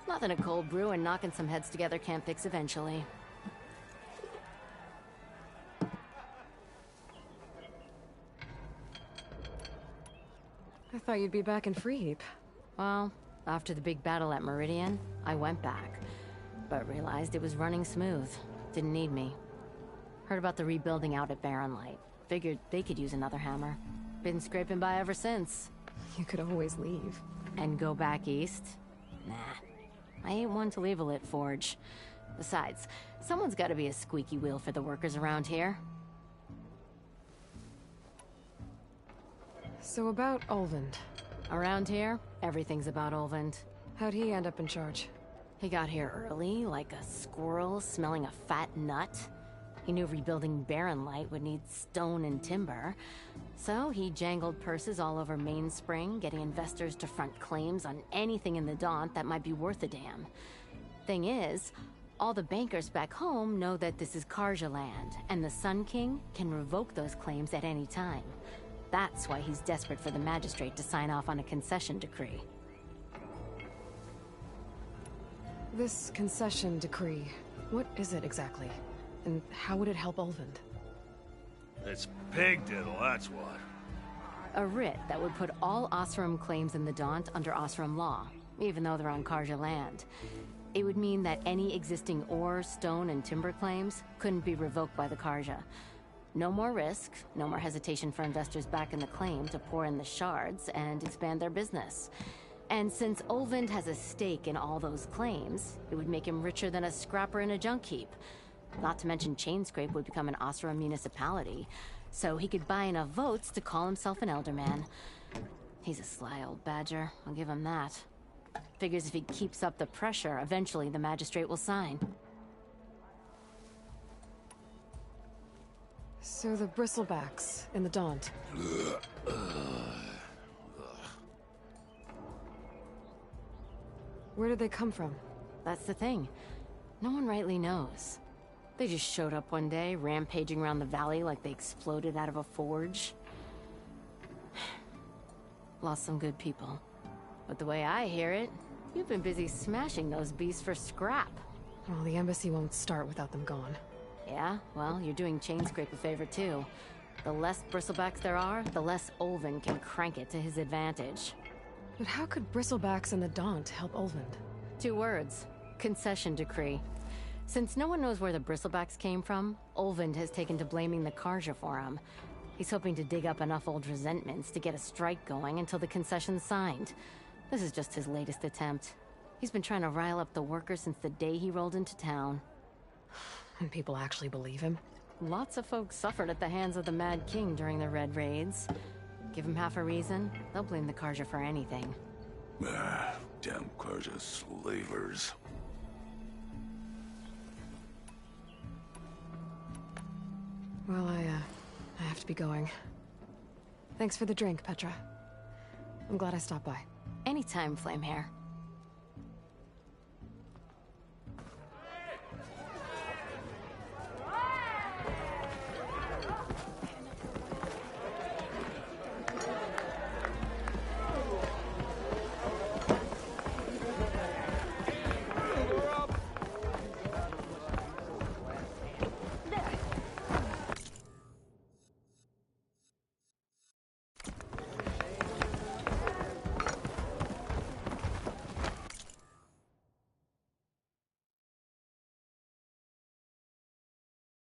Nothing a cold brew and knocking some heads together can't fix eventually. thought you'd be back in Freeheap. Well, after the big battle at Meridian, I went back. But realized it was running smooth. Didn't need me. Heard about the rebuilding out at Barren Light. Figured they could use another hammer. Been scraping by ever since. You could always leave. And go back east? Nah. I ain't one to leave a lit forge. Besides, someone's gotta be a squeaky wheel for the workers around here. So about Ulvund. Around here, everything's about Ulvund. How'd he end up in charge? He got here early, like a squirrel smelling a fat nut. He knew rebuilding Barren Light would need stone and timber. So he jangled purses all over Mainspring, getting investors to front claims on anything in the Daunt that might be worth a damn. Thing is, all the bankers back home know that this is Karja land, and the Sun King can revoke those claims at any time. That's why he's desperate for the magistrate to sign off on a concession decree. This concession decree, what is it exactly? And how would it help Ulvund? It's pig diddle, that's what. A writ that would put all Osram claims in the Daunt under Osram law, even though they're on Karja land. It would mean that any existing ore, stone, and timber claims couldn't be revoked by the Karja. No more risk, no more hesitation for investors back in the claim to pour in the shards and expand their business. And since Ulvund has a stake in all those claims, it would make him richer than a scrapper in a junk heap. Not to mention Chainscrape would become an Osram municipality, so he could buy enough votes to call himself an Elderman. He's a sly old badger, I'll give him that. Figures if he keeps up the pressure, eventually the magistrate will sign. So the Bristlebacks in the Daunt. Where did they come from? That's the thing. No one rightly knows. They just showed up one day, rampaging around the valley like they exploded out of a forge. Lost some good people. But the way I hear it, you've been busy smashing those beasts for scrap. Well, the embassy won't start without them gone. Yeah, well, you're doing Chainscrape a favor too. The less Bristlebacks there are, the less Ulvund can crank it to his advantage. But how could Bristlebacks and the Daunt help Ulvund? 2 words. Concession decree. Since no one knows where the Bristlebacks came from, Ulvund has taken to blaming the Karja for them. He's hoping to dig up enough old resentments to get a strike going until the concession's signed. This is just his latest attempt. He's been trying to rile up the workers since the day he rolled into town. And people actually believe him? Lots of folks suffered at the hands of the Mad King during the Red Raids. Give him half a reason, they'll blame the Karja for anything. Damn Karja slavers. Well, I have to be going. Thanks for the drink, Petra. I'm glad I stopped by. Anytime, Flamehair.